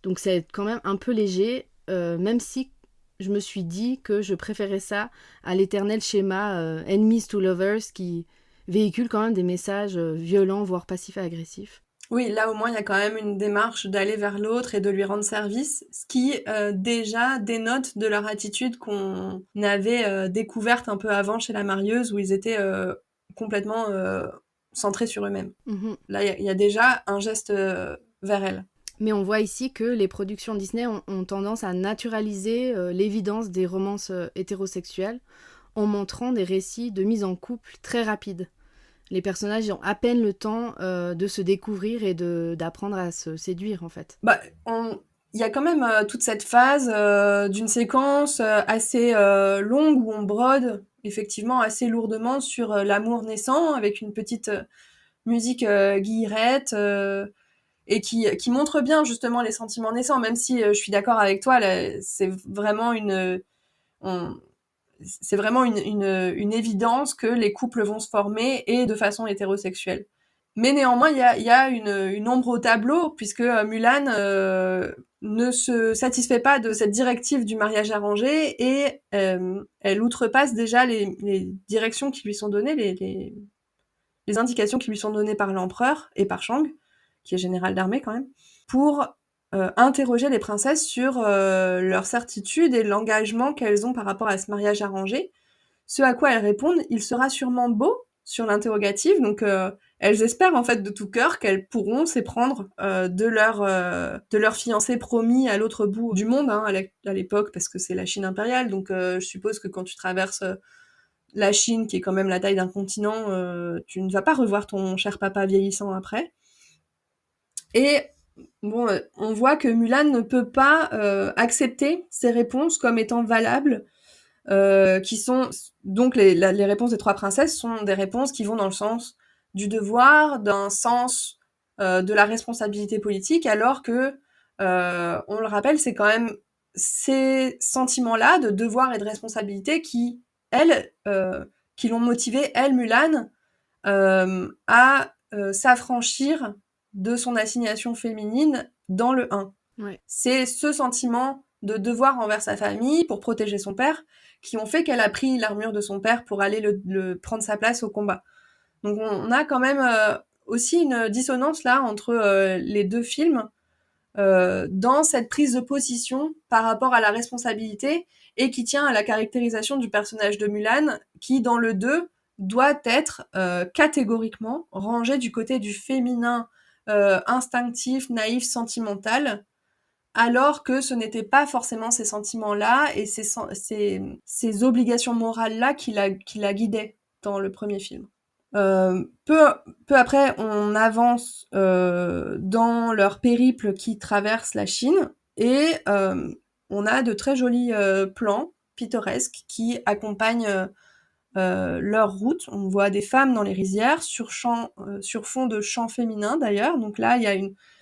Speaker 1: Donc c'est quand même un peu léger, même si je me suis dit que je préférais ça à l'éternel schéma Enemies to Lovers, qui véhicule quand même des messages violents, voire passifs-agressifs.
Speaker 2: Oui, là au moins il y a quand même une démarche d'aller vers l'autre et de lui rendre service, ce qui déjà dénote de leur attitude qu'on avait découverte un peu avant chez la marieuse, où ils étaient complètement centrés sur eux-mêmes.
Speaker 1: Mm-hmm.
Speaker 2: Là il y a déjà un geste vers elle.
Speaker 1: Mais on voit ici que les productions Disney ont tendance à naturaliser l'évidence des romances hétérosexuelles en montrant des récits de mise en couple très rapides. Les personnages ont à peine le temps de se découvrir et d'apprendre à se séduire, en fait.
Speaker 2: Il y a quand même toute cette phase d'une séquence assez longue où on brode effectivement assez lourdement sur l'amour naissant avec une petite musique guillerette et qui montre bien justement les sentiments naissants, même si je suis d'accord avec toi, là, c'est vraiment une évidence que les couples vont se former et de façon hétérosexuelle. Mais néanmoins, il y a une ombre au tableau, puisque Mulan ne se satisfait pas de cette directive du mariage arrangé et elle outrepasse déjà les directions qui lui sont données, les indications qui lui sont données par l'empereur et par Shang, qui est général d'armée quand même, pour interroger les princesses sur leur certitude et l'engagement qu'elles ont par rapport à ce mariage arrangé. Ce à quoi elles répondent, il sera sûrement beau, sur l'interrogative, donc elles espèrent en fait de tout cœur qu'elles pourront s'éprendre de leur fiancé promis à l'autre bout du monde, hein, à l'époque, parce que c'est la Chine impériale, donc je suppose que quand tu traverses la Chine, qui est quand même la taille d'un continent, tu ne vas pas revoir ton cher papa vieillissant après. Et bon, on voit que Mulan ne peut pas accepter ces réponses comme étant valables, qui sont donc les réponses des trois princesses sont des réponses qui vont dans le sens du devoir, d'un sens de la responsabilité politique, alors que on le rappelle, c'est quand même ces sentiments-là de devoir et de responsabilité qui l'ont motivée, elle, Mulan, à s'affranchir de son assignation féminine dans le 1.
Speaker 1: Ouais.
Speaker 2: C'est ce sentiment de devoir envers sa famille pour protéger son père qui ont fait qu'elle a pris l'armure de son père pour aller prendre sa place au combat. Donc on a quand même aussi une dissonance là entre les deux films dans cette prise de position par rapport à la responsabilité et qui tient à la caractérisation du personnage de Mulan qui, dans le 2, doit être catégoriquement rangé du côté du féminin instinctif, naïf, sentimental, alors que ce n'était pas forcément ces sentiments-là et ces obligations morales-là qui la guidaient dans le premier film. Peu après, on avance dans leur périple qui traverse la Chine et on a de très jolis plans pittoresques qui accompagnent leur route. On voit des femmes dans les rizières sur fond de chants féminins d'ailleurs. Donc là, il y a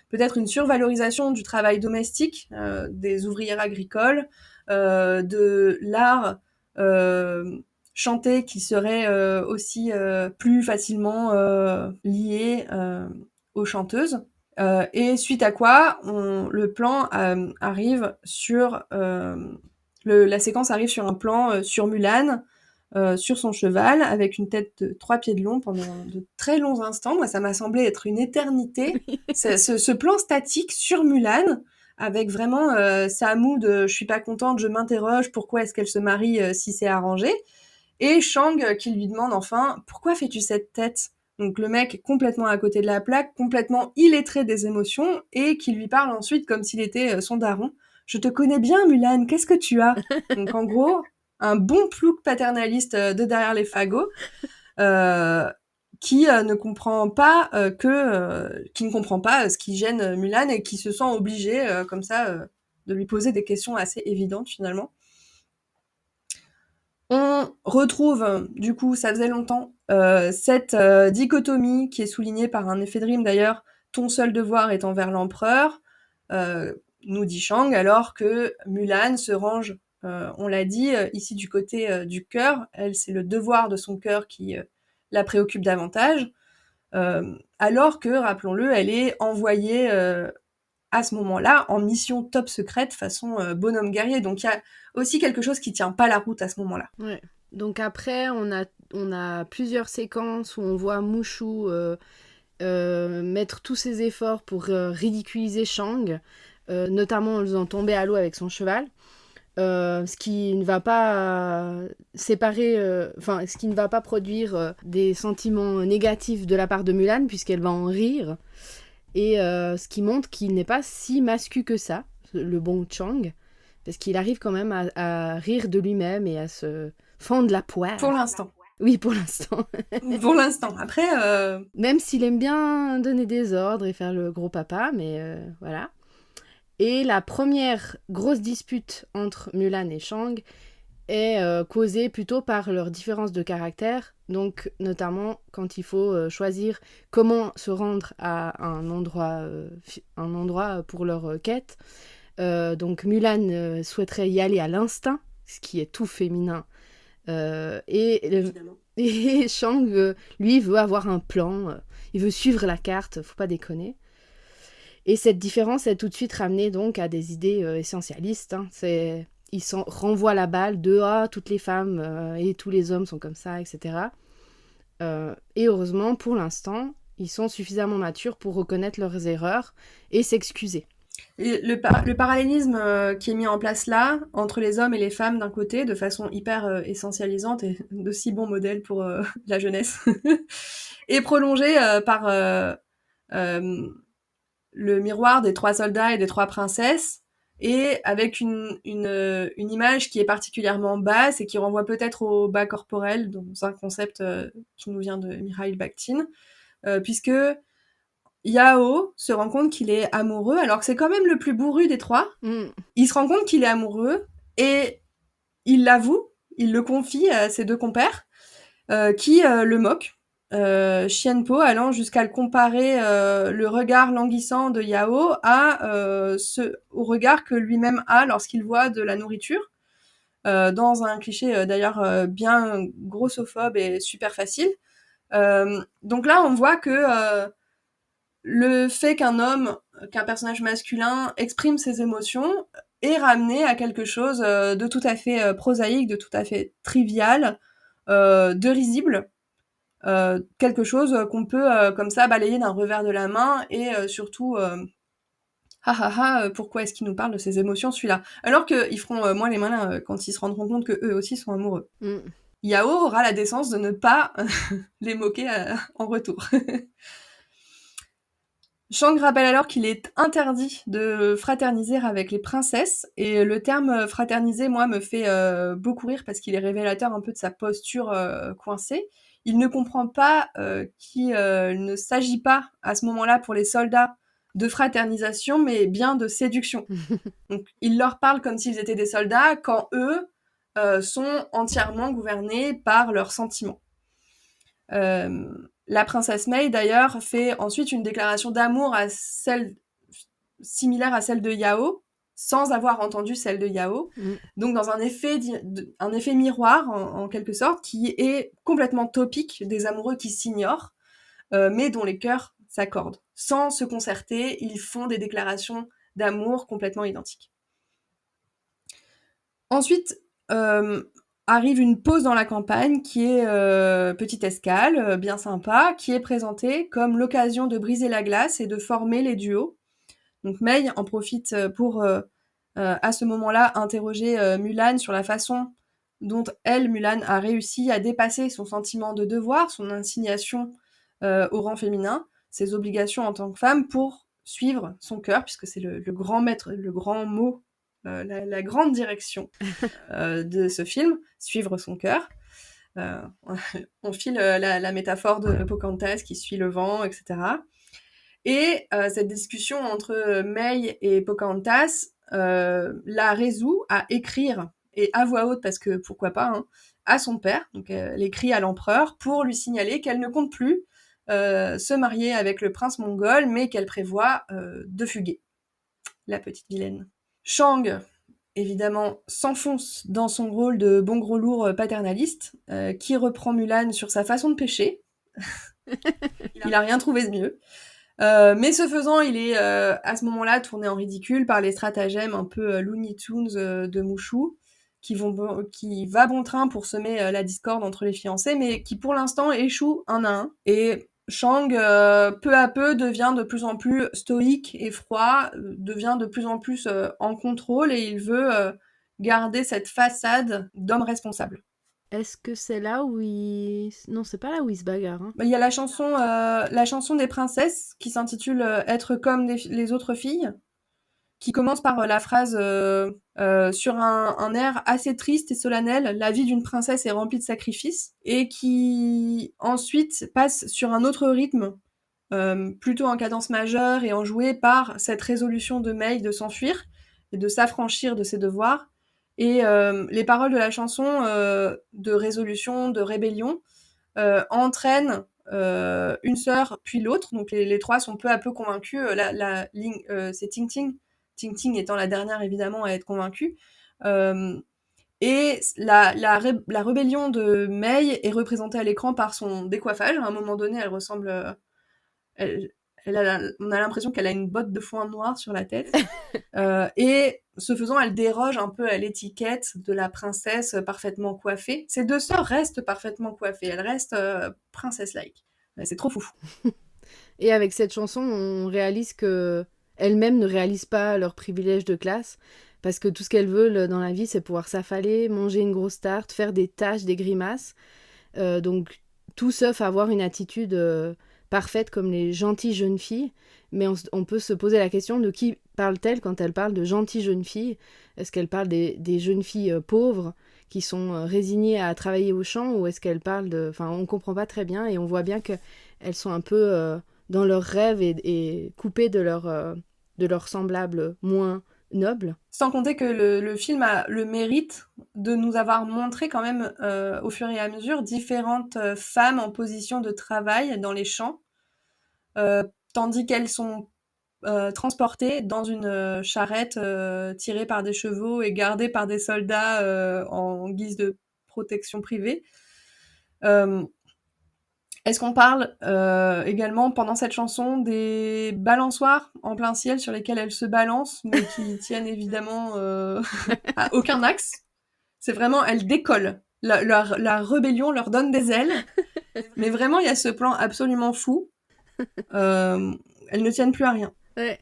Speaker 2: peut-être une survalorisation du travail domestique des ouvrières agricoles, de l'art chanté qui serait aussi plus facilement lié aux chanteuses. Et suite à quoi, le plan arrive sur... la séquence arrive sur un plan sur Mulan, sur son cheval, avec une tête de 3 pieds de long pendant de très longs instants. Moi, ça m'a semblé être une éternité. Ce plan statique sur Mulan, avec vraiment sa mood « je suis pas contente, je m'interroge, pourquoi est-ce qu'elle se marie si c'est arrangé ?» Et Shang qui lui demande enfin « Pourquoi fais-tu cette tête ?» Donc le mec complètement à côté de la plaque, complètement illettré des émotions, et qui lui parle ensuite comme s'il était son daron. « Je te connais bien, Mulan, qu'est-ce que tu as ?» Donc en gros, un bon plouc paternaliste de derrière les fagots, qui ne comprend pas ce qui gêne Mulan et qui se sent obligé, comme ça, de lui poser des questions assez évidentes finalement. On retrouve, du coup, ça faisait longtemps, cette dichotomie qui est soulignée par un effet de rime d'ailleurs, « Ton seul devoir est envers l'empereur », nous dit Shang, alors que Mulan se range, on l'a dit, ici du côté du cœur. Elle, c'est le devoir de son cœur qui la préoccupe davantage, alors que, rappelons-le, elle est envoyée à ce moment-là en mission top secrète façon bonhomme guerrier. Donc il y a aussi quelque chose qui tient pas la route à ce moment-là.
Speaker 1: Ouais. Donc après, on a plusieurs séquences où on voit Mushu mettre tous ses efforts pour ridiculiser Shang, notamment en le faisant tomber à l'eau avec son cheval. Ce qui ne va pas ce qui ne va pas produire des sentiments négatifs de la part de Mulan, puisqu'elle va en rire. Et ce qui montre qu'il n'est pas si mascu que ça, le bon Chang, parce qu'il arrive quand même à rire de lui-même et à se fendre la poire.
Speaker 2: Pour l'instant.
Speaker 1: Oui, pour l'instant.
Speaker 2: Pour l'instant. Après,
Speaker 1: Même s'il aime bien donner des ordres et faire le gros papa, mais voilà. Et la première grosse dispute entre Mulan et Chang est causée plutôt par leur différence de caractère, donc notamment quand il faut choisir comment se rendre à un endroit pour leur quête. Donc Mulan souhaiterait y aller à l'instinct, ce qui est tout féminin. Et Chang, lui, veut avoir un plan, il veut suivre la carte, faut pas déconner. Et cette différence est tout de suite ramenée donc à des idées essentialistes. Hein. Il s'en renvoie la balle de « Ah, toutes les femmes et tous les hommes sont comme ça, etc. » Et heureusement, pour l'instant, ils sont suffisamment matures pour reconnaître leurs erreurs et s'excuser.
Speaker 2: Et le parallélisme qui est mis en place là, entre les hommes et les femmes d'un côté, de façon hyper essentialisante et de si bon modèle pour la jeunesse, est prolongé par le miroir des 3 soldats et des 3 princesses, et avec une image qui est particulièrement basse et qui renvoie peut-être au bas corporel, dans un concept qui nous vient de Mikhail Bakhtin, puisque Yao se rend compte qu'il est amoureux, alors que c'est quand même le plus bourru des 3. Il se rend compte qu'il est amoureux, et il l'avoue, il le confie à ses 2 compères, qui le moquent. Xianpo allant jusqu'à le comparer le regard languissant de Yao au regard que lui-même a lorsqu'il voit de la nourriture, dans un cliché d'ailleurs bien grossophobe et super facile. Donc là, on voit que le fait qu'un personnage masculin exprime ses émotions est ramené à quelque chose de tout à fait prosaïque, de tout à fait trivial, de risible. Quelque chose qu'on peut comme ça balayer d'un revers de la main, et surtout pourquoi est-ce qu'il nous parle de ses émotions, celui-là, alors qu'ils feront moins les malins quand ils se rendront compte que eux aussi sont amoureux. Yao aura la décence de ne pas les moquer en retour. Chang rappelle alors qu'il est interdit de fraterniser avec les princesses, et le terme fraterniser, moi, me fait beaucoup rire parce qu'il est révélateur un peu de sa posture coincée. Il ne comprend pas qu'il ne s'agit pas à ce moment-là pour les soldats de fraternisation, mais bien de séduction. Donc il leur parle comme s'ils étaient des soldats, quand eux sont entièrement gouvernés par leurs sentiments. La princesse Mei, d'ailleurs, fait ensuite une déclaration d'amour similaire à celle de Yao, sans avoir entendu celle de Yao. Donc dans un effet miroir, en quelque sorte, qui est complètement topique, des amoureux qui s'ignorent, mais dont les cœurs s'accordent. Sans se concerter, ils font des déclarations d'amour complètement identiques. Ensuite, arrive une pause dans la campagne qui est petite escale, bien sympa, qui est présentée comme l'occasion de briser la glace et de former les duos. Donc Mei en profite pour, à ce moment-là, interroger Mulan sur la façon dont Mulan, a réussi à dépasser son sentiment de devoir, son assignation au rang féminin, ses obligations en tant que femme, pour suivre son cœur, puisque c'est le grand maître, le grand mot, la grande direction de ce film, suivre son cœur. On file la métaphore de Pocahontas qui suit le vent, etc. Et cette discussion entre Mei et Pocahontas la résout à écrire, et à voix haute, parce que pourquoi pas, hein, à son père. Donc elle écrit à l'empereur pour lui signaler qu'elle ne compte plus se marier avec le prince mongol, mais qu'elle prévoit de fuguer. La petite vilaine. Chang, évidemment, s'enfonce dans son rôle de bon gros lourd paternaliste, qui reprend Mulan sur sa façon de pêcher. Il a rien trouvé de mieux. Mais ce faisant, il est à ce moment-là tourné en ridicule par les stratagèmes un peu Looney Tunes de Mushu, qui va bon train pour semer la discorde entre les fiancés, mais qui pour l'instant échoue un à un. Et Chang, peu à peu, devient de plus en plus stoïque et froid, devient de plus en plus en contrôle, et il veut garder cette façade d'homme responsable.
Speaker 1: Est-ce que c'est là où ils... Non, c'est pas là où ils se bagarrent. Hein.
Speaker 2: Bah, il y a la chanson des princesses qui s'intitule Être comme les autres filles, qui commence par la phrase sur un air assez triste et solennel, la vie d'une princesse est remplie de sacrifices, et qui ensuite passe sur un autre rythme, plutôt en cadence majeure et enjoué par cette résolution de May de s'enfuir et de s'affranchir de ses devoirs. Et les paroles de la chanson de résolution, de rébellion, entraînent une sœur puis l'autre. Donc les trois sont peu à peu convaincus. C'est Ting Ting. Ting Ting étant la dernière évidemment à être convaincue. Et la rébellion de May est représentée à l'écran par son décoiffage. À un moment donné, elle ressemble... on a l'impression qu'elle a une botte de foin noir sur la tête. Et ce faisant, elle déroge un peu à l'étiquette de la princesse parfaitement coiffée. Ces deux sœurs restent parfaitement coiffées. Elles restent princesse-like. C'est trop fou.
Speaker 1: Et avec cette chanson, on réalise que elles-mêmes ne réalisent pas leur privilège de classe, parce que tout ce qu'elles veulent dans la vie, c'est pouvoir s'affaler, manger une grosse tarte, faire des tâches, des grimaces. Donc tout sauf avoir une attitude parfaite comme les gentilles jeunes filles. Mais on peut se poser la question de qui parle-t-elle quand elle parle de gentilles jeunes filles ? Est-ce qu'elle parle des jeunes filles pauvres qui sont résignées à travailler au champ, ou est-ce qu'elle parle de... Enfin, on comprend pas très bien, et on voit bien qu'elles sont un peu dans leurs rêves et coupées de leurs semblables moins nobles.
Speaker 2: Sans compter que le film a le mérite de nous avoir montré quand même, au fur et à mesure, différentes femmes en position de travail dans les champs, tandis qu'elles sont transportées dans une charrette tirée par des chevaux et gardée par des soldats en guise de protection privée. Est-ce qu'on parle également pendant cette chanson des balançoires en plein ciel sur lesquelles elles se balancent, mais qui tiennent évidemment à aucun axe? C'est vraiment, elles décollent. La rébellion leur donne des ailes, mais vraiment, il y a ce plan absolument fou. Elles ne tiennent plus à rien.
Speaker 1: Ouais.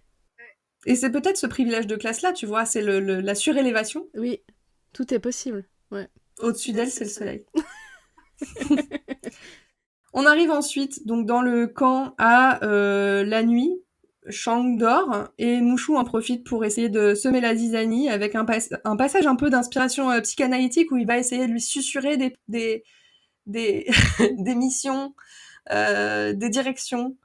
Speaker 2: Et c'est peut-être ce privilège de classe-là, tu vois, c'est la surélévation.
Speaker 1: Oui, tout est possible. Ouais.
Speaker 2: Au-dessus d'elles, c'est le soleil. On arrive ensuite donc dans le camp à la nuit. Shang dort et Mushu en profite pour essayer de semer la zizanie avec un passage un peu d'inspiration psychanalytique où il va essayer de lui susurrer des des missions, des directions,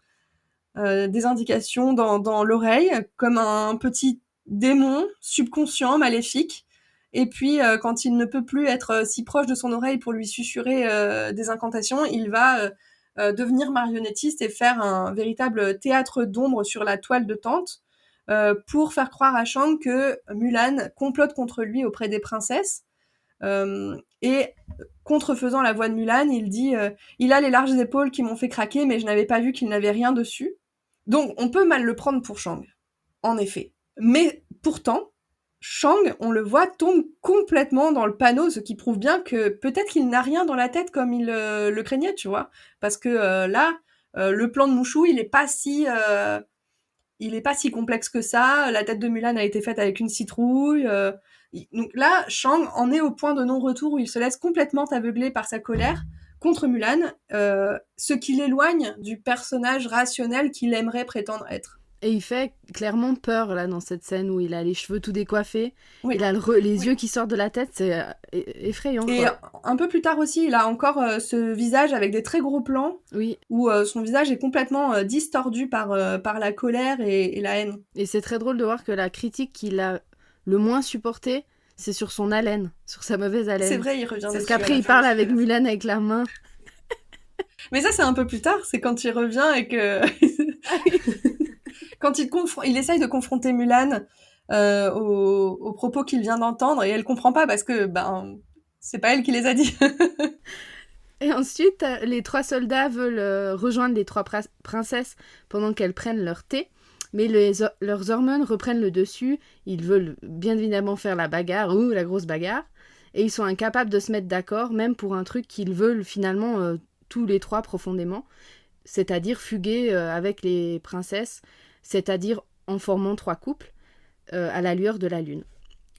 Speaker 2: des indications dans l'oreille, comme un petit démon subconscient, maléfique. Et puis, quand il ne peut plus être si proche de son oreille pour lui susurrer des incantations, il va devenir marionnettiste et faire un véritable théâtre d'ombre sur la toile de tente pour faire croire à Shang que Mulan complote contre lui auprès des princesses. Et contrefaisant la voix de Mulan, il dit il a les larges épaules qui m'ont fait craquer, mais je n'avais pas vu qu'il n'avait rien dessus. Donc, on peut mal le prendre pour Shang, en effet. Mais pourtant, Shang, on le voit, tombe complètement dans le panneau, ce qui prouve bien que peut-être qu'il n'a rien dans la tête comme il le craignait, tu vois. Parce que là, le plan de Mushu, il est pas si complexe que ça. La tête de Mulan a été faite avec une citrouille. Donc là, Shang en est au point de non-retour où il se laisse complètement aveugler par sa colère contre Mulan, ce qui l'éloigne du personnage rationnel qu'il aimerait prétendre être.
Speaker 1: Et il fait clairement peur, là, dans cette scène où il a les cheveux tout décoiffés,
Speaker 2: Oui.
Speaker 1: il a les yeux qui sortent de la tête, c'est effrayant.
Speaker 2: Et
Speaker 1: quoi.
Speaker 2: un peu plus tard aussi, il a encore ce visage avec des très gros plans,
Speaker 1: Oui,
Speaker 2: où son visage est complètement distordu par la colère et la haine.
Speaker 1: et c'est très drôle de voir que la critique qu'il a le moins supportée, c'est sur son haleine, sur sa mauvaise haleine.
Speaker 2: C'est vrai, il revient
Speaker 1: Parce
Speaker 2: dessus
Speaker 1: qu'après,
Speaker 2: à la
Speaker 1: il
Speaker 2: fin.
Speaker 1: parle avec Mulan avec la main.
Speaker 2: Mais ça, c'est un peu plus tard, c'est quand il revient et que... quand il essaye de confronter Mulan aux propos qu'il vient d'entendre, et elle comprend pas parce que c'est pas elle qui les a dit.
Speaker 1: Et ensuite, les trois soldats veulent rejoindre les trois princesses pendant qu'elles prennent leur thé, mais leurs hormones reprennent le dessus. Ils veulent bien évidemment faire la bagarre, ou la grosse bagarre, et ils sont incapables de se mettre d'accord, même pour un truc qu'ils veulent finalement tous les trois profondément, c'est-à-dire fuguer avec les princesses, c'est-à-dire en formant trois couples à la lueur de la lune.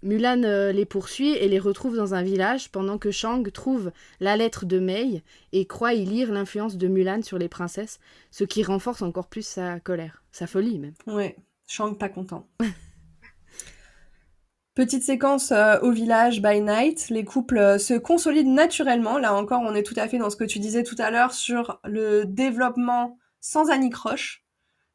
Speaker 1: Mulan les poursuit et les retrouve dans un village pendant que Shang trouve la lettre de Mei et croit y lire l'influence de Mulan sur les princesses, ce qui renforce encore plus sa colère, sa folie même.
Speaker 2: Ouais, Shang pas content. Petite séquence au village by night, les couples se consolident naturellement. Là encore, on est tout à fait dans ce que tu disais tout à l'heure sur le développement sans anicroche,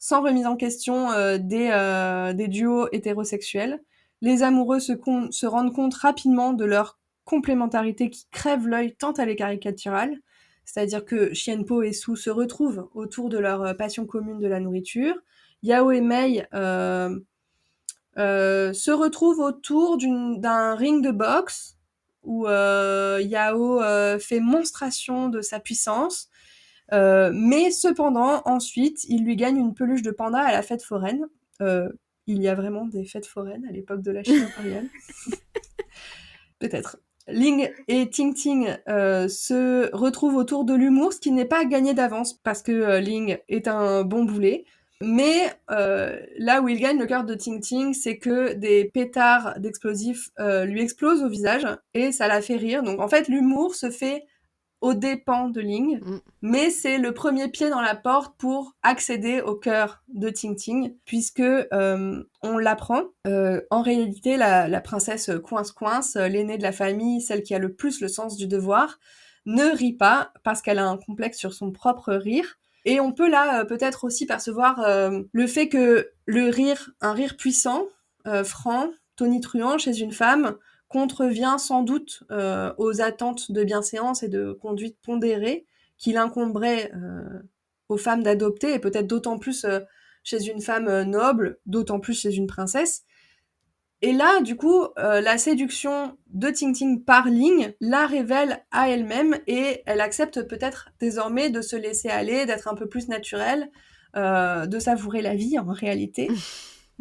Speaker 2: sans remise en question des duos hétérosexuels. Les amoureux se rendent compte rapidement de leur complémentarité qui crève l'œil tant elle est caricaturale. C'est-à-dire que Xianpo et Su se retrouvent autour de leur passion commune de la nourriture. Yao et Mei se retrouvent autour d'un ring de boxe où Yao fait monstration de sa puissance. Mais cependant, ensuite, il lui gagne une peluche de panda à la fête foraine. Il y a vraiment des fêtes foraines à l'époque de la Chine impériale. Peut-être. Ling et Ting Ting se retrouvent autour de l'humour, ce qui n'est pas gagné d'avance parce que Ling est un bon boulet. Mais là où il gagne le cœur de Ting Ting, c'est que des pétards d'explosifs lui explosent au visage et ça la fait rire. Donc en fait, l'humour se fait aux dépens de Ling, mais c'est le premier pied dans la porte pour accéder au cœur de Ting Ting, puisque on l'apprend. En réalité, la princesse Coince, l'aînée de la famille, celle qui a le plus le sens du devoir, ne rit pas parce qu'elle a un complexe sur son propre rire. Et on peut là peut-être aussi percevoir le fait que un rire puissant, franc, tonitruant chez une femme, contrevient sans doute aux attentes de bienséance et de conduite pondérée qu'il incomberait aux femmes d'adopter, et peut-être d'autant plus chez une femme noble, d'autant plus chez une princesse. Et là, du coup, la séduction de Ting Ting par Ling la révèle à elle-même et elle accepte peut-être désormais de se laisser aller, d'être un peu plus naturelle, de savourer la vie en réalité.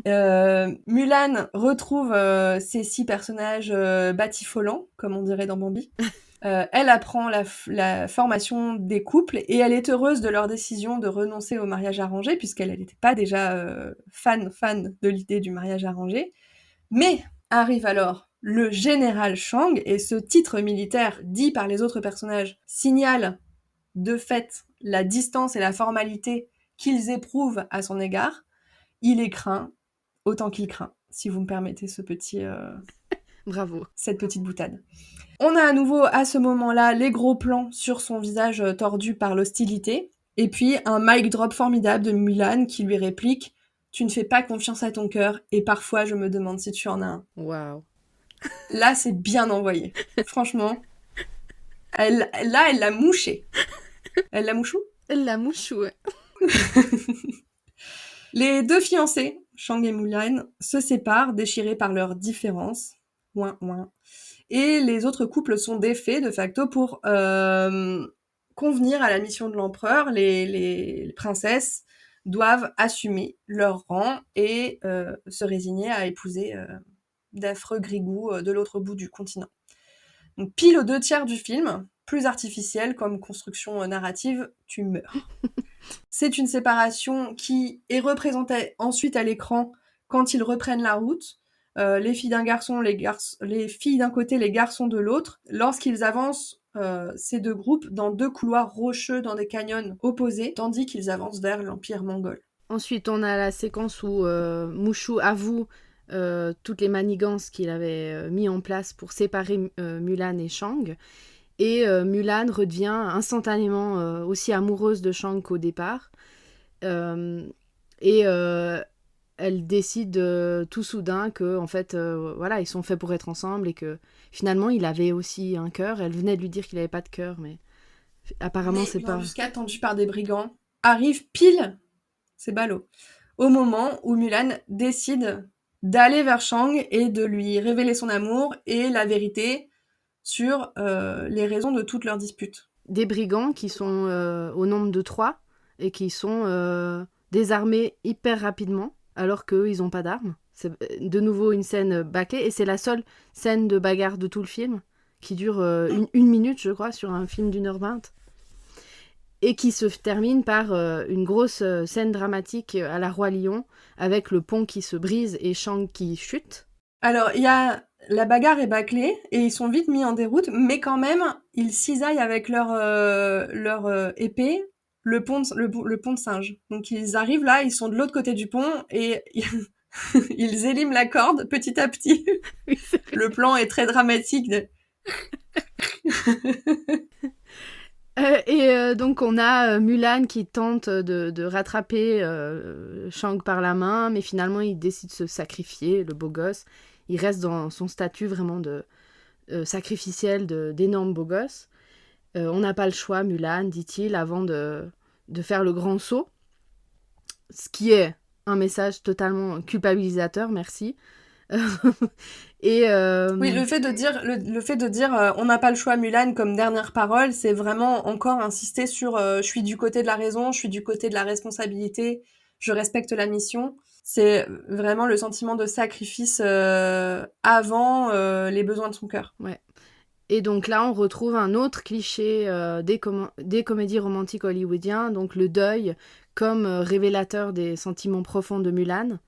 Speaker 2: Mulan retrouve ses 6 personnages batifolants, comme on dirait dans Bambi. Elle apprend la formation des couples et elle est heureuse de leur décision de renoncer au mariage arrangé, puisqu'elle n'était pas déjà fan de l'idée du mariage arrangé. Mais arrive alors le général Shang, et ce titre militaire dit par les autres personnages signale de fait la distance et la formalité qu'ils éprouvent à son égard. Il est craint autant qu'il craint, si vous me permettez
Speaker 1: Bravo.
Speaker 2: cette petite boutade. On a à nouveau à ce moment-là les gros plans sur son visage tordu par l'hostilité, et puis un mic drop formidable de Mulan qui lui réplique « Tu ne fais pas confiance à ton cœur, et parfois je me demande si tu en as un. »
Speaker 1: Waouh.
Speaker 2: Là, c'est bien envoyé. Franchement, elle l'a mouché. Elle l'a mouchou ?
Speaker 1: Elle la mouche, ouais.
Speaker 2: Les deux fiancés, Shang et Mulan, se séparent, déchirés par leurs différences. Ouin, ouin. Et les autres couples sont défaits de facto pour convenir à la mission de l'empereur. Les princesses doivent assumer leur rang et se résigner à épouser d'affreux grigous de l'autre bout du continent. Donc, pile aux 2/3 du film, plus artificiel comme construction narrative, tu meurs. C'est une séparation qui est représentée ensuite à l'écran quand ils reprennent la route. Les filles d'un garçon, les filles d'un côté, les garçons de l'autre, lorsqu'ils avancent ces deux groupes dans 2 couloirs rocheux dans des canyons opposés, tandis qu'ils avancent vers l'Empire mongol.
Speaker 1: Ensuite, on a la séquence où Mushu avoue toutes les manigances qu'il avait mis en place pour séparer Mulan et Shang. Et Mulan redevient instantanément aussi amoureuse de Shang qu'au départ. Elle décide tout soudain que en fait, voilà, ils sont faits pour être ensemble et que finalement, il avait aussi un cœur. Elle venait de lui dire qu'il n'avait pas de cœur, mais apparemment, c'est pas...
Speaker 2: L'embuscade tendue par des brigands arrive pile, c'est ballot, au moment où Mulan décide d'aller vers Shang et de lui révéler son amour et la vérité sur les raisons de toutes leurs disputes.
Speaker 1: Des brigands qui sont au nombre de 3 et qui sont désarmés hyper rapidement alors qu'eux, ils n'ont pas d'armes. C'est de nouveau une scène bâclée et c'est la seule scène de bagarre de tout le film qui dure une minute, je crois, sur un film d'1h20 et qui se termine par une grosse scène dramatique à la Roi Lion avec le pont qui se brise et Shang qui chute.
Speaker 2: Alors, il y a la bagarre est bâclée et ils sont vite mis en déroute, mais quand même, ils cisaillent avec leur épée le pont de singe. Donc ils arrivent là, ils sont de l'autre côté du pont et ils éliment la corde petit à petit.
Speaker 1: Oui, c'est vrai.
Speaker 2: Le plan est très dramatique.
Speaker 1: Donc on a Mulan qui tente de rattraper Shang par la main, mais finalement il décide de se sacrifier, le beau gosse. Il reste dans son statut vraiment de sacrificiel d'énorme beau gosse. On n'a pas le choix, Mulan, dit-il, avant de faire le grand saut. Ce qui est un message totalement culpabilisateur, merci. Oui,
Speaker 2: le fait de dire on n'a pas le choix Mulan comme dernière parole, c'est vraiment encore insister sur je suis du côté de la raison, je suis du côté de la responsabilité, je respecte la mission. C'est vraiment le sentiment de sacrifice avant les besoins de son cœur.
Speaker 1: Ouais. Et donc là, on retrouve un autre cliché des comédies romantiques hollywoodiens, donc le deuil comme révélateur des sentiments profonds de Mulan.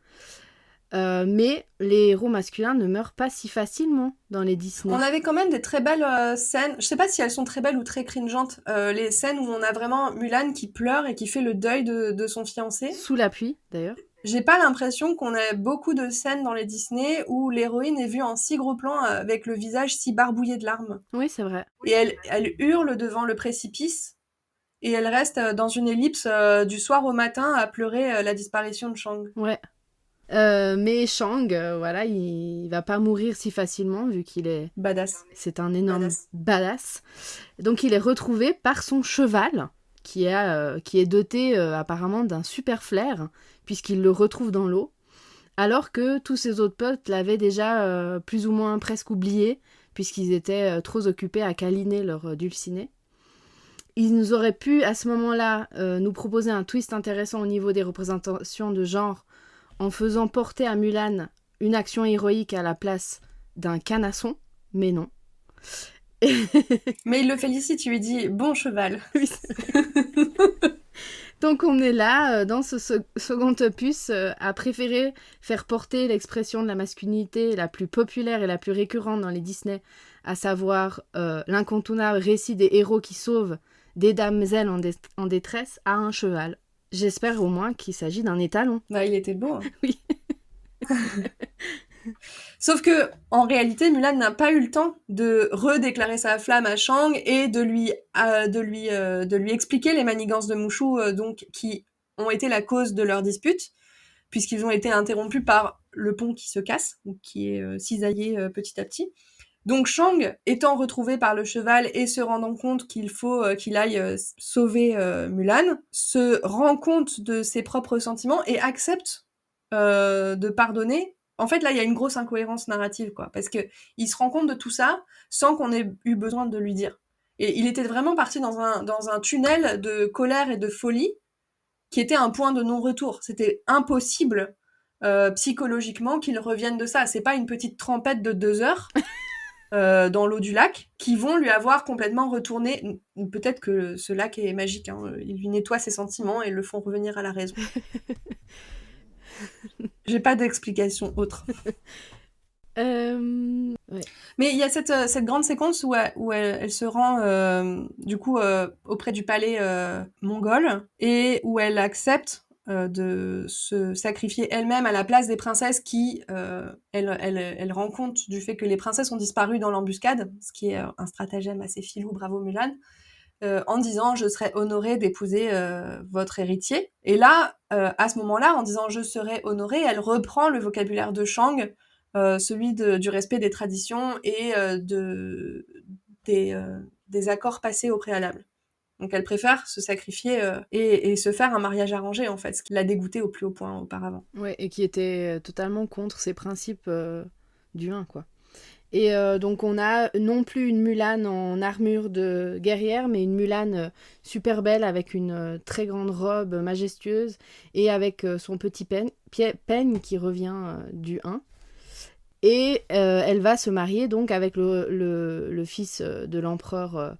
Speaker 1: Mais les héros masculins ne meurent pas si facilement dans les Disney.
Speaker 2: On avait quand même des très belles scènes, je sais pas si elles sont très belles ou très cringeantes, les scènes où on a vraiment Mulan qui pleure et qui fait le deuil de son fiancé.
Speaker 1: Sous la pluie, d'ailleurs.
Speaker 2: J'ai pas l'impression qu'on ait beaucoup de scènes dans les Disney où l'héroïne est vue en si gros plan avec le visage si barbouillé de larmes.
Speaker 1: Oui, c'est vrai.
Speaker 2: Et elle hurle devant le précipice et elle reste dans une ellipse du soir au matin à pleurer la disparition de Shang.
Speaker 1: Ouais. Mais Shang, voilà, il va pas mourir si facilement vu qu'il est...
Speaker 2: Badass.
Speaker 1: C'est un énorme badass. Donc il est retrouvé par son cheval, qui est doté apparemment d'un super flair, puisqu'il le retrouve dans l'eau, alors que tous ses autres potes l'avaient déjà plus ou moins presque oublié, puisqu'ils étaient trop occupés à câliner leur dulciné. Ils nous auraient pu, à ce moment-là, nous proposer un twist intéressant au niveau des représentations de genre, en faisant porter à Mulan une action héroïque à la place d'un canasson, mais non.
Speaker 2: Mais il le félicite, il lui dit « bon cheval ».
Speaker 1: Oui, donc on est là, dans ce second opus, à préférer faire porter l'expression de la masculinité la plus populaire et la plus récurrente dans les Disney, à savoir l'incontournable récit des héros qui sauvent des damsels en détresse à un cheval. J'espère au moins qu'il s'agit d'un étalon.
Speaker 2: Bah, il était beau. Hein.
Speaker 1: Oui.
Speaker 2: Sauf que, en réalité, Mulan n'a pas eu le temps de redéclarer sa flamme à Shang et de lui expliquer les manigances de Mushu, donc, qui ont été la cause de leur dispute, puisqu'ils ont été interrompus par le pont qui se casse, ou qui est cisaillé petit à petit. Donc Shang, étant retrouvé par le cheval et se rendant compte qu'il faut qu'il aille sauver Mulan, se rend compte de ses propres sentiments et accepte de pardonner. En fait, là, il y a une grosse incohérence narrative, quoi, parce que il se rend compte de tout ça sans qu'on ait eu besoin de lui dire. Et il était vraiment parti dans un tunnel de colère et de folie qui était un point de non-retour. C'était impossible psychologiquement qu'il revienne de ça. C'est pas une petite trempette de 2 heures dans l'eau du lac qui vont lui avoir complètement retourné. Peut-être que ce lac est magique, hein. Il lui nettoie ses sentiments et le font revenir à la raison. J'ai pas d'explication autre.
Speaker 1: Ouais.
Speaker 2: Mais il y a cette grande séquence où elle se rend du coup auprès du palais mongol et où elle accepte de se sacrifier elle-même à la place des princesses qui elle rend compte du fait que les princesses ont disparu dans l'embuscade, ce qui est un stratagème assez filou, bravo Mulan, en disant je serais honorée d'épouser votre héritier. Et là, à ce moment-là, en disant je serais honorée, elle reprend le vocabulaire de Shang, celui du respect des traditions et des accords passés au préalable. Donc elle préfère se sacrifier et se faire un mariage arrangé, en fait, ce qui l'a dégoûté au plus haut point auparavant.
Speaker 1: Ouais, et qui était totalement contre ces principes du 1, quoi. Et donc on a non plus une Mulan en armure de guerrière, mais une Mulan super belle avec une très grande robe majestueuse et avec son petit peigne qui revient du 1. Et elle va se marier donc avec le fils de l'empereur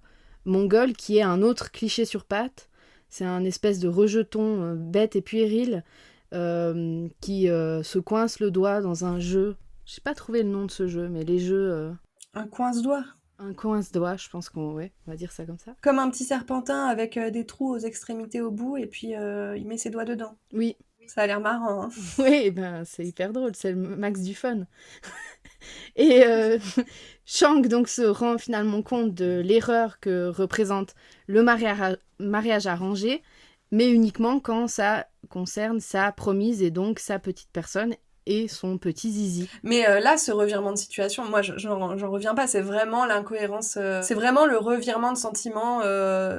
Speaker 1: mongol, qui est un autre cliché sur pattes. C'est un espèce de rejeton bête et puéril qui se coince le doigt dans un jeu J'ai pas trouvé le nom de ce jeu, mais les jeux...
Speaker 2: Un coince-doigt.
Speaker 1: Un coince-doigt, je pense qu'on on va dire ça comme ça.
Speaker 2: Comme un petit serpentin avec des trous aux extrémités au bout et puis il met ses doigts dedans.
Speaker 1: Oui,
Speaker 2: Ça a l'air marrant. Hein.
Speaker 1: oui, ben c'est hyper drôle, c'est le max du fun. Et Shang donc se rend finalement compte de l'erreur que représente le mariage arrangé, mais uniquement quand ça concerne sa promise et donc sa petite personne et son petit zizi.
Speaker 2: Mais là, ce revirement de situation, moi, j'en reviens pas. C'est vraiment l'incohérence. C'est vraiment le revirement de sentiment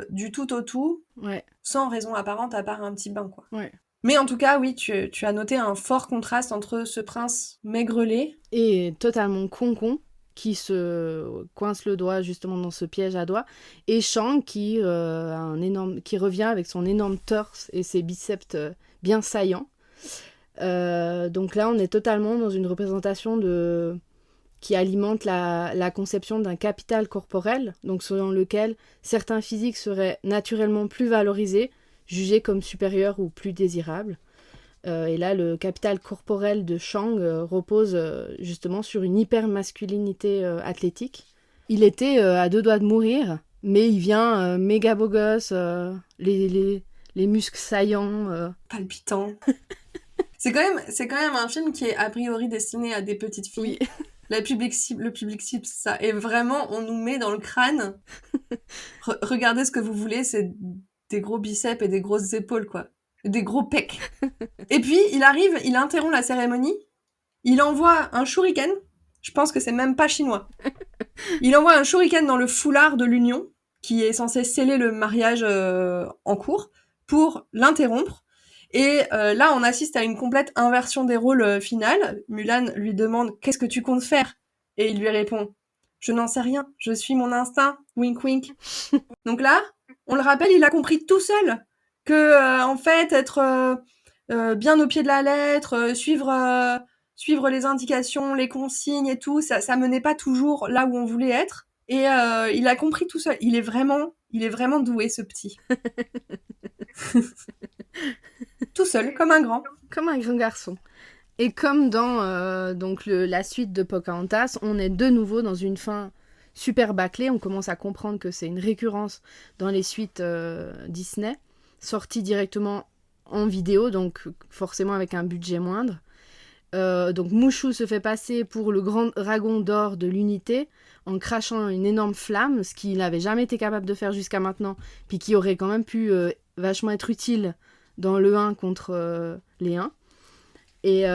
Speaker 2: du tout au tout,
Speaker 1: Ouais,
Speaker 2: sans raison apparente à part un petit bain, quoi.
Speaker 1: ouais.
Speaker 2: Mais en tout cas, oui, tu as noté un fort contraste entre ce prince maigrelet.
Speaker 1: Et totalement con qui se coince le doigt justement dans ce piège à doigts, et Shang qui qui revient avec son énorme torse et ses biceps bien saillants. Donc là, on est totalement dans une représentation qui alimente la conception d'un capital corporel, donc selon lequel certains physiques seraient naturellement plus valorisés, jugés comme supérieurs ou plus désirables. Et là, le capital corporel de Shang repose justement sur une hyper-masculinité athlétique. Il était à 2 doigts de mourir, mais il vient méga beau gosse, les muscles saillants.
Speaker 2: Palpitant. C'est quand même un film qui est a priori destiné à des petites filles.
Speaker 1: Oui.
Speaker 2: Le public cible, c'est ça. Et vraiment, on nous met dans le crâne. Regardez ce que vous voulez, c'est des gros biceps et des grosses épaules, quoi. Des gros pecs. Et puis, il arrive, il interrompt la cérémonie. Il envoie un shuriken. Je pense que c'est même pas chinois. Il envoie un shuriken dans le foulard de l'union, qui est censé sceller le mariage en cours, pour l'interrompre. Et là, on assiste à une complète inversion des rôles finale. Mulan lui demande « Qu'est-ce que tu comptes faire ?» Et il lui répond « Je n'en sais rien, je suis mon instinct, wink wink. » Donc là, on le rappelle, il a compris tout seul que, en fait, être bien au pied de la lettre, suivre les indications, les consignes et tout, ça menait pas toujours là où on voulait être. Et il a compris tout seul. Il est vraiment doué, ce petit. Tout seul, comme un grand.
Speaker 1: Comme un grand garçon. Et comme dans donc la suite de Pocahontas, on est de nouveau dans une fin super bâclée. On commence à comprendre que c'est une récurrence dans les suites Disney, sorties directement en vidéo, donc forcément avec un budget moindre. Donc Mushu se fait passer pour le grand dragon d'or de l'unité en crachant une énorme flamme, ce qu'il n'avait jamais été capable de faire jusqu'à maintenant, puis qui aurait quand même pu vachement être utile dans le 1 contre les 1. Et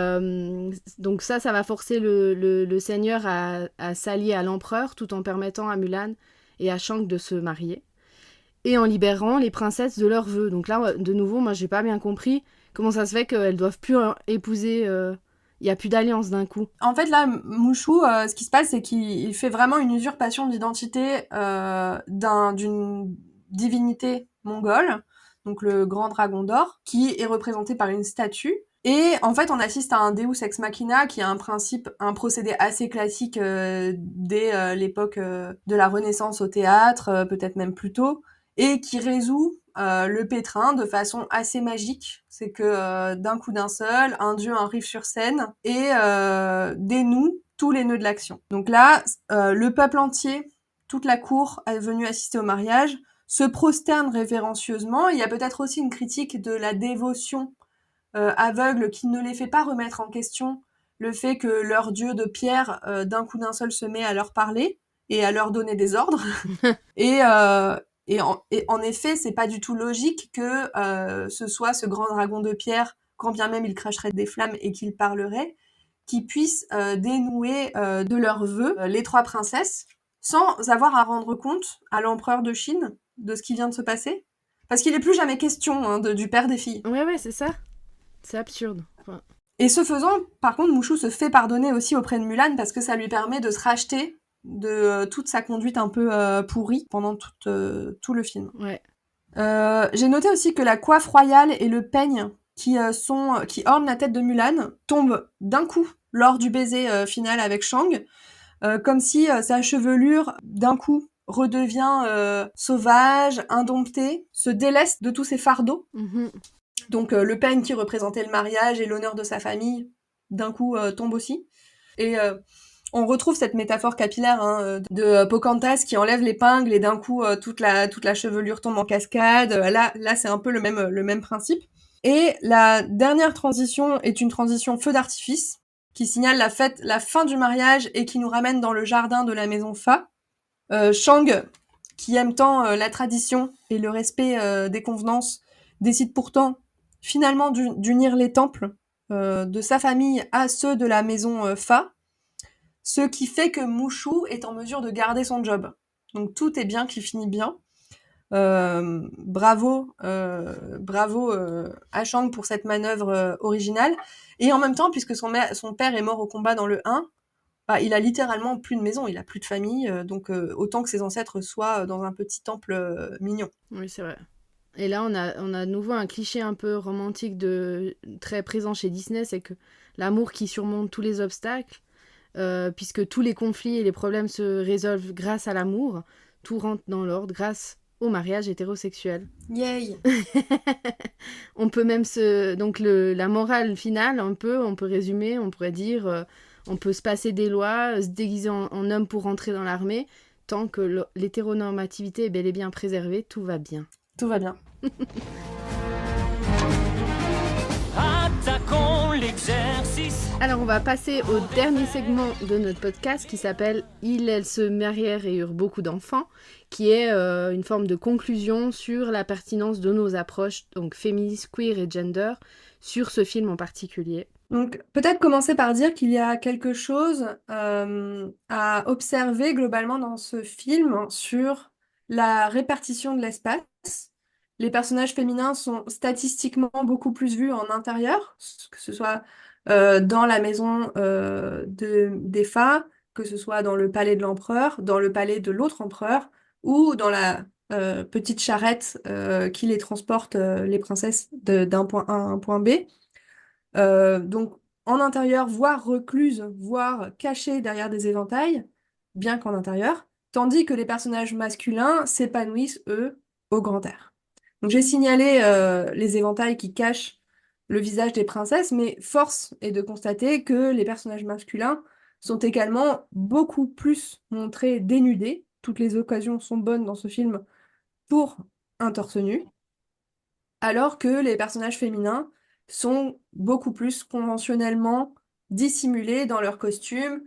Speaker 1: donc ça va forcer le seigneur à s'allier à l'empereur tout en permettant à Mulan et à Shang de se marier. Et en libérant les princesses de leurs vœux. Donc là, de nouveau, moi j'ai pas bien compris comment ça se fait qu'elles doivent plus épouser... Il n'y a plus d'alliance d'un coup.
Speaker 2: En fait, là, Mushu, ce qui se passe, c'est qu'il fait vraiment une usurpation d'identité d'une divinité mongole, donc le grand dragon d'or, qui est représenté par une statue. Et en fait, on assiste à un Deus Ex Machina qui a un procédé assez classique dès l'époque de la Renaissance au théâtre, peut-être même plus tôt, et qui résout le pétrin de façon assez magique. C'est que d'un coup d'un seul, un dieu arrive sur scène et dénoue tous les nœuds de l'action. Donc là, le peuple entier, toute la cour est venue assister au mariage, se prosterne révérencieusement. Il y a peut-être aussi une critique de la dévotion aveugle qui ne les fait pas remettre en question le fait que leur dieu de pierre, d'un coup d'un seul, se met à leur parler et à leur donner des ordres. Et en effet, c'est pas du tout logique que ce soit ce grand dragon de pierre, quand bien même il cracherait des flammes et qu'il parlerait, qui puisse dénouer de leurs vœux les 3 princesses, sans avoir à rendre compte à l'empereur de Chine de ce qui vient de se passer. Parce qu'il n'est plus jamais question du père des filles.
Speaker 1: Ouais, c'est ça. C'est absurde. Enfin...
Speaker 2: Et ce faisant, par contre, Mushu se fait pardonner aussi auprès de Mulan parce que ça lui permet de se racheter de toute sa conduite un peu pourrie pendant tout le film.
Speaker 1: Ouais.
Speaker 2: J'ai noté aussi que la coiffe royale et le peigne qui ornent la tête de Mulan tombent d'un coup lors du baiser final avec Shang, comme si sa chevelure d'un coup redevient sauvage, indomptée, se délaisse de tous ses fardeaux.
Speaker 1: Mm-hmm.
Speaker 2: Donc le peigne qui représentait le mariage et l'honneur de sa famille, d'un coup tombe aussi. Et on retrouve cette métaphore capillaire de Pocahontas qui enlève l'épingle et d'un coup toute la chevelure tombe en cascade. Là c'est un peu le même principe. Et la dernière transition est une transition feu d'artifice qui signale la fin du mariage et qui nous ramène dans le jardin de la maison Fa. Shang, qui aime tant la tradition et le respect des convenances, décide pourtant finalement d'unir les temples de sa famille à ceux de la maison Fa, ce qui fait que Mushu est en mesure de garder son job. Donc tout est bien qui finit bien. Bravo à Shang pour cette manœuvre originale. Et en même temps, puisque son père est mort au combat dans le 1, il a littéralement plus de maison, il a plus de famille, donc autant que ses ancêtres soient dans un petit temple mignon.
Speaker 1: Oui, c'est vrai. Et là, on a de nouveau un cliché un peu romantique très présent chez Disney, c'est que l'amour qui surmonte tous les obstacles, puisque tous les conflits et les problèmes se résolvent grâce à l'amour, tout rentre dans l'ordre grâce au mariage hétérosexuel.
Speaker 2: Yay!
Speaker 1: On peut même donc la morale finale, on peut résumer, on pourrait dire, on peut se passer des lois, se déguiser en homme pour rentrer dans l'armée, tant que l'hétéronormativité est bel et bien préservée, tout va bien.
Speaker 2: Tout va bien.
Speaker 4: Attaquons l'exercice.
Speaker 1: Alors on va passer au dernier segment de notre podcast qui s'appelle « Ils, elles se marièrent et eurent beaucoup d'enfants », qui est une forme de conclusion sur la pertinence de nos approches, donc féministes, queer et gender, sur ce film en particulier.
Speaker 2: Donc peut-être commencer par dire qu'il y a quelque chose à observer globalement dans ce film sur la répartition de l'espace. Les personnages féminins sont statistiquement beaucoup plus vus en intérieur, que ce soit dans la maison des Fa, que ce soit dans le palais de l'empereur, dans le palais de l'autre empereur, ou dans la petite charrette qui les transporte, les princesses, d'un point A à un point B. Donc en intérieur, voire recluse, voire cachée derrière des éventails, bien qu'en intérieur, tandis que les personnages masculins s'épanouissent, eux, au grand air. Donc j'ai signalé les éventails qui cachent le visage des princesses, mais force est de constater que les personnages masculins sont également beaucoup plus montrés dénudés. Toutes les occasions sont bonnes dans ce film pour un torse nu, alors que les personnages féminins sont beaucoup plus conventionnellement dissimulés dans leurs costumes,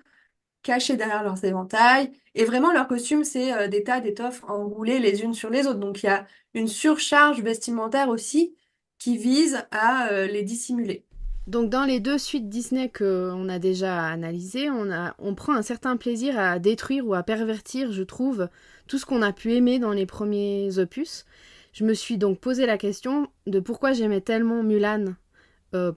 Speaker 2: cachés derrière leurs éventails. Et vraiment, leurs costumes, c'est des tas d'étoffes enroulées les unes sur les autres. Donc il y a une surcharge vestimentaire aussi qui vise à les dissimuler.
Speaker 1: Donc dans les 2 suites Disney qu'on a déjà analysées, on prend un certain plaisir à détruire ou à pervertir, je trouve, tout ce qu'on a pu aimer dans les premiers opus. Je me suis donc posé la question de pourquoi j'aimais tellement Mulan 1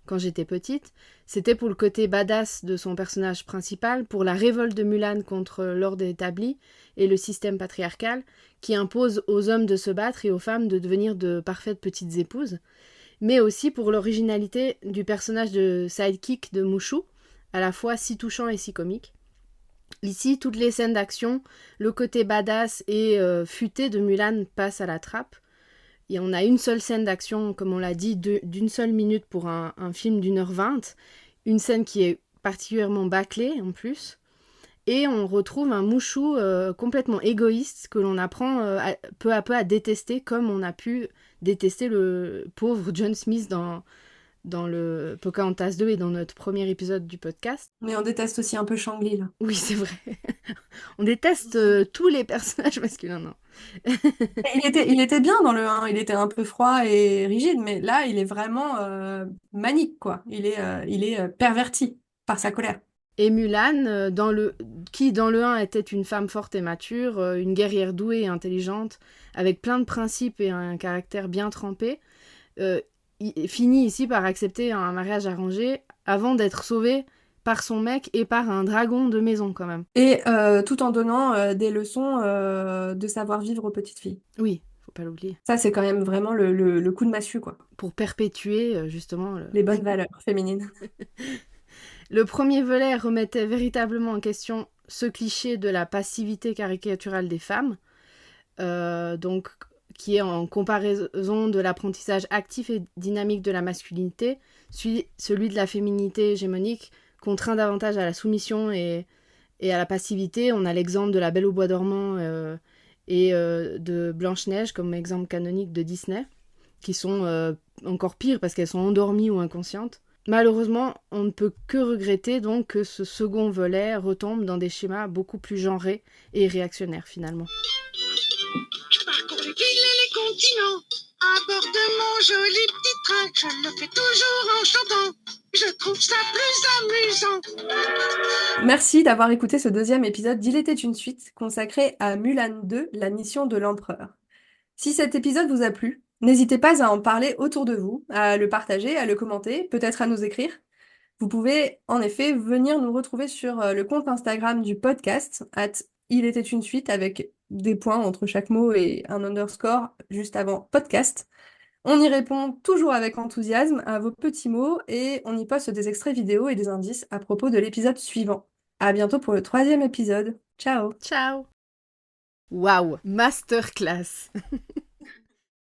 Speaker 1: quand j'étais petite. C'était pour le côté badass de son personnage principal, pour la révolte de Mulan contre l'ordre établi et le système patriarcal qui impose aux hommes de se battre et aux femmes de devenir de parfaites petites épouses, mais aussi pour l'originalité du personnage de sidekick de Mushu, à la fois si touchant et si comique. Ici, toutes les scènes d'action, le côté badass et futé de Mulan passent à la trappe. Et on a une seule scène d'action, comme on l'a dit, d'une seule minute pour un film d'1h20. Une scène qui est particulièrement bâclée en plus. Et on retrouve un Mushu complètement égoïste que l'on apprend peu à peu à détester, comme on a pu détester le pauvre John Smith dans le Pocahontas 2 et dans notre premier épisode du podcast.
Speaker 2: Mais on déteste aussi un peu Shang-Li, là.
Speaker 1: Oui, c'est vrai. On déteste tous les personnages masculins, non.
Speaker 2: Il était bien dans le 1, il était un peu froid et rigide, mais là, il est vraiment manique, quoi. Il est perverti par sa colère.
Speaker 1: Et Mulan, qui dans le 1 était une femme forte et mature, une guerrière douée et intelligente, avec plein de principes et un caractère bien trempé, finit ici par accepter un mariage arrangé avant d'être sauvée par son mec et par un dragon de maison quand même.
Speaker 2: Et tout en donnant des leçons de savoir-vivre aux petites filles.
Speaker 1: Oui, faut pas l'oublier.
Speaker 2: Ça, c'est quand même vraiment le coup de massue, quoi.
Speaker 1: Pour perpétuer justement
Speaker 2: les bonnes valeurs féminines.
Speaker 1: Le premier volet remettait véritablement en question ce cliché de la passivité caricaturale des femmes, donc qui est en comparaison de l'apprentissage actif et dynamique de la masculinité, celui de la féminité hégémonique contraint davantage à la soumission et à la passivité. On a l'exemple de La Belle au bois dormant et de Blanche-Neige comme exemple canonique de Disney, qui sont encore pires parce qu'elles sont endormies ou inconscientes. Malheureusement, on ne peut que regretter donc que ce second volet retombe dans des schémas beaucoup plus genrés et réactionnaires finalement.
Speaker 3: Je parcours les villes et les continents à bord de mon joli petit train. Je le fais toujours en chantant. Je trouve ça plus amusant.
Speaker 2: Merci d'avoir écouté ce deuxième épisode d'Il était une suite consacré à Mulan 2, la mission de l'empereur. Si cet épisode vous a plu, n'hésitez pas à en parler autour de vous, à le partager, à le commenter, peut-être à nous écrire. Vous pouvez en effet venir nous retrouver sur le compte Instagram du podcast, @il était une suite avec des points entre chaque mot et un underscore juste avant podcast. On y répond toujours avec enthousiasme à vos petits mots et on y poste des extraits vidéo et des indices à propos de l'épisode suivant. À bientôt pour le 3e épisode. Ciao!
Speaker 1: Ciao! Waouh, masterclass.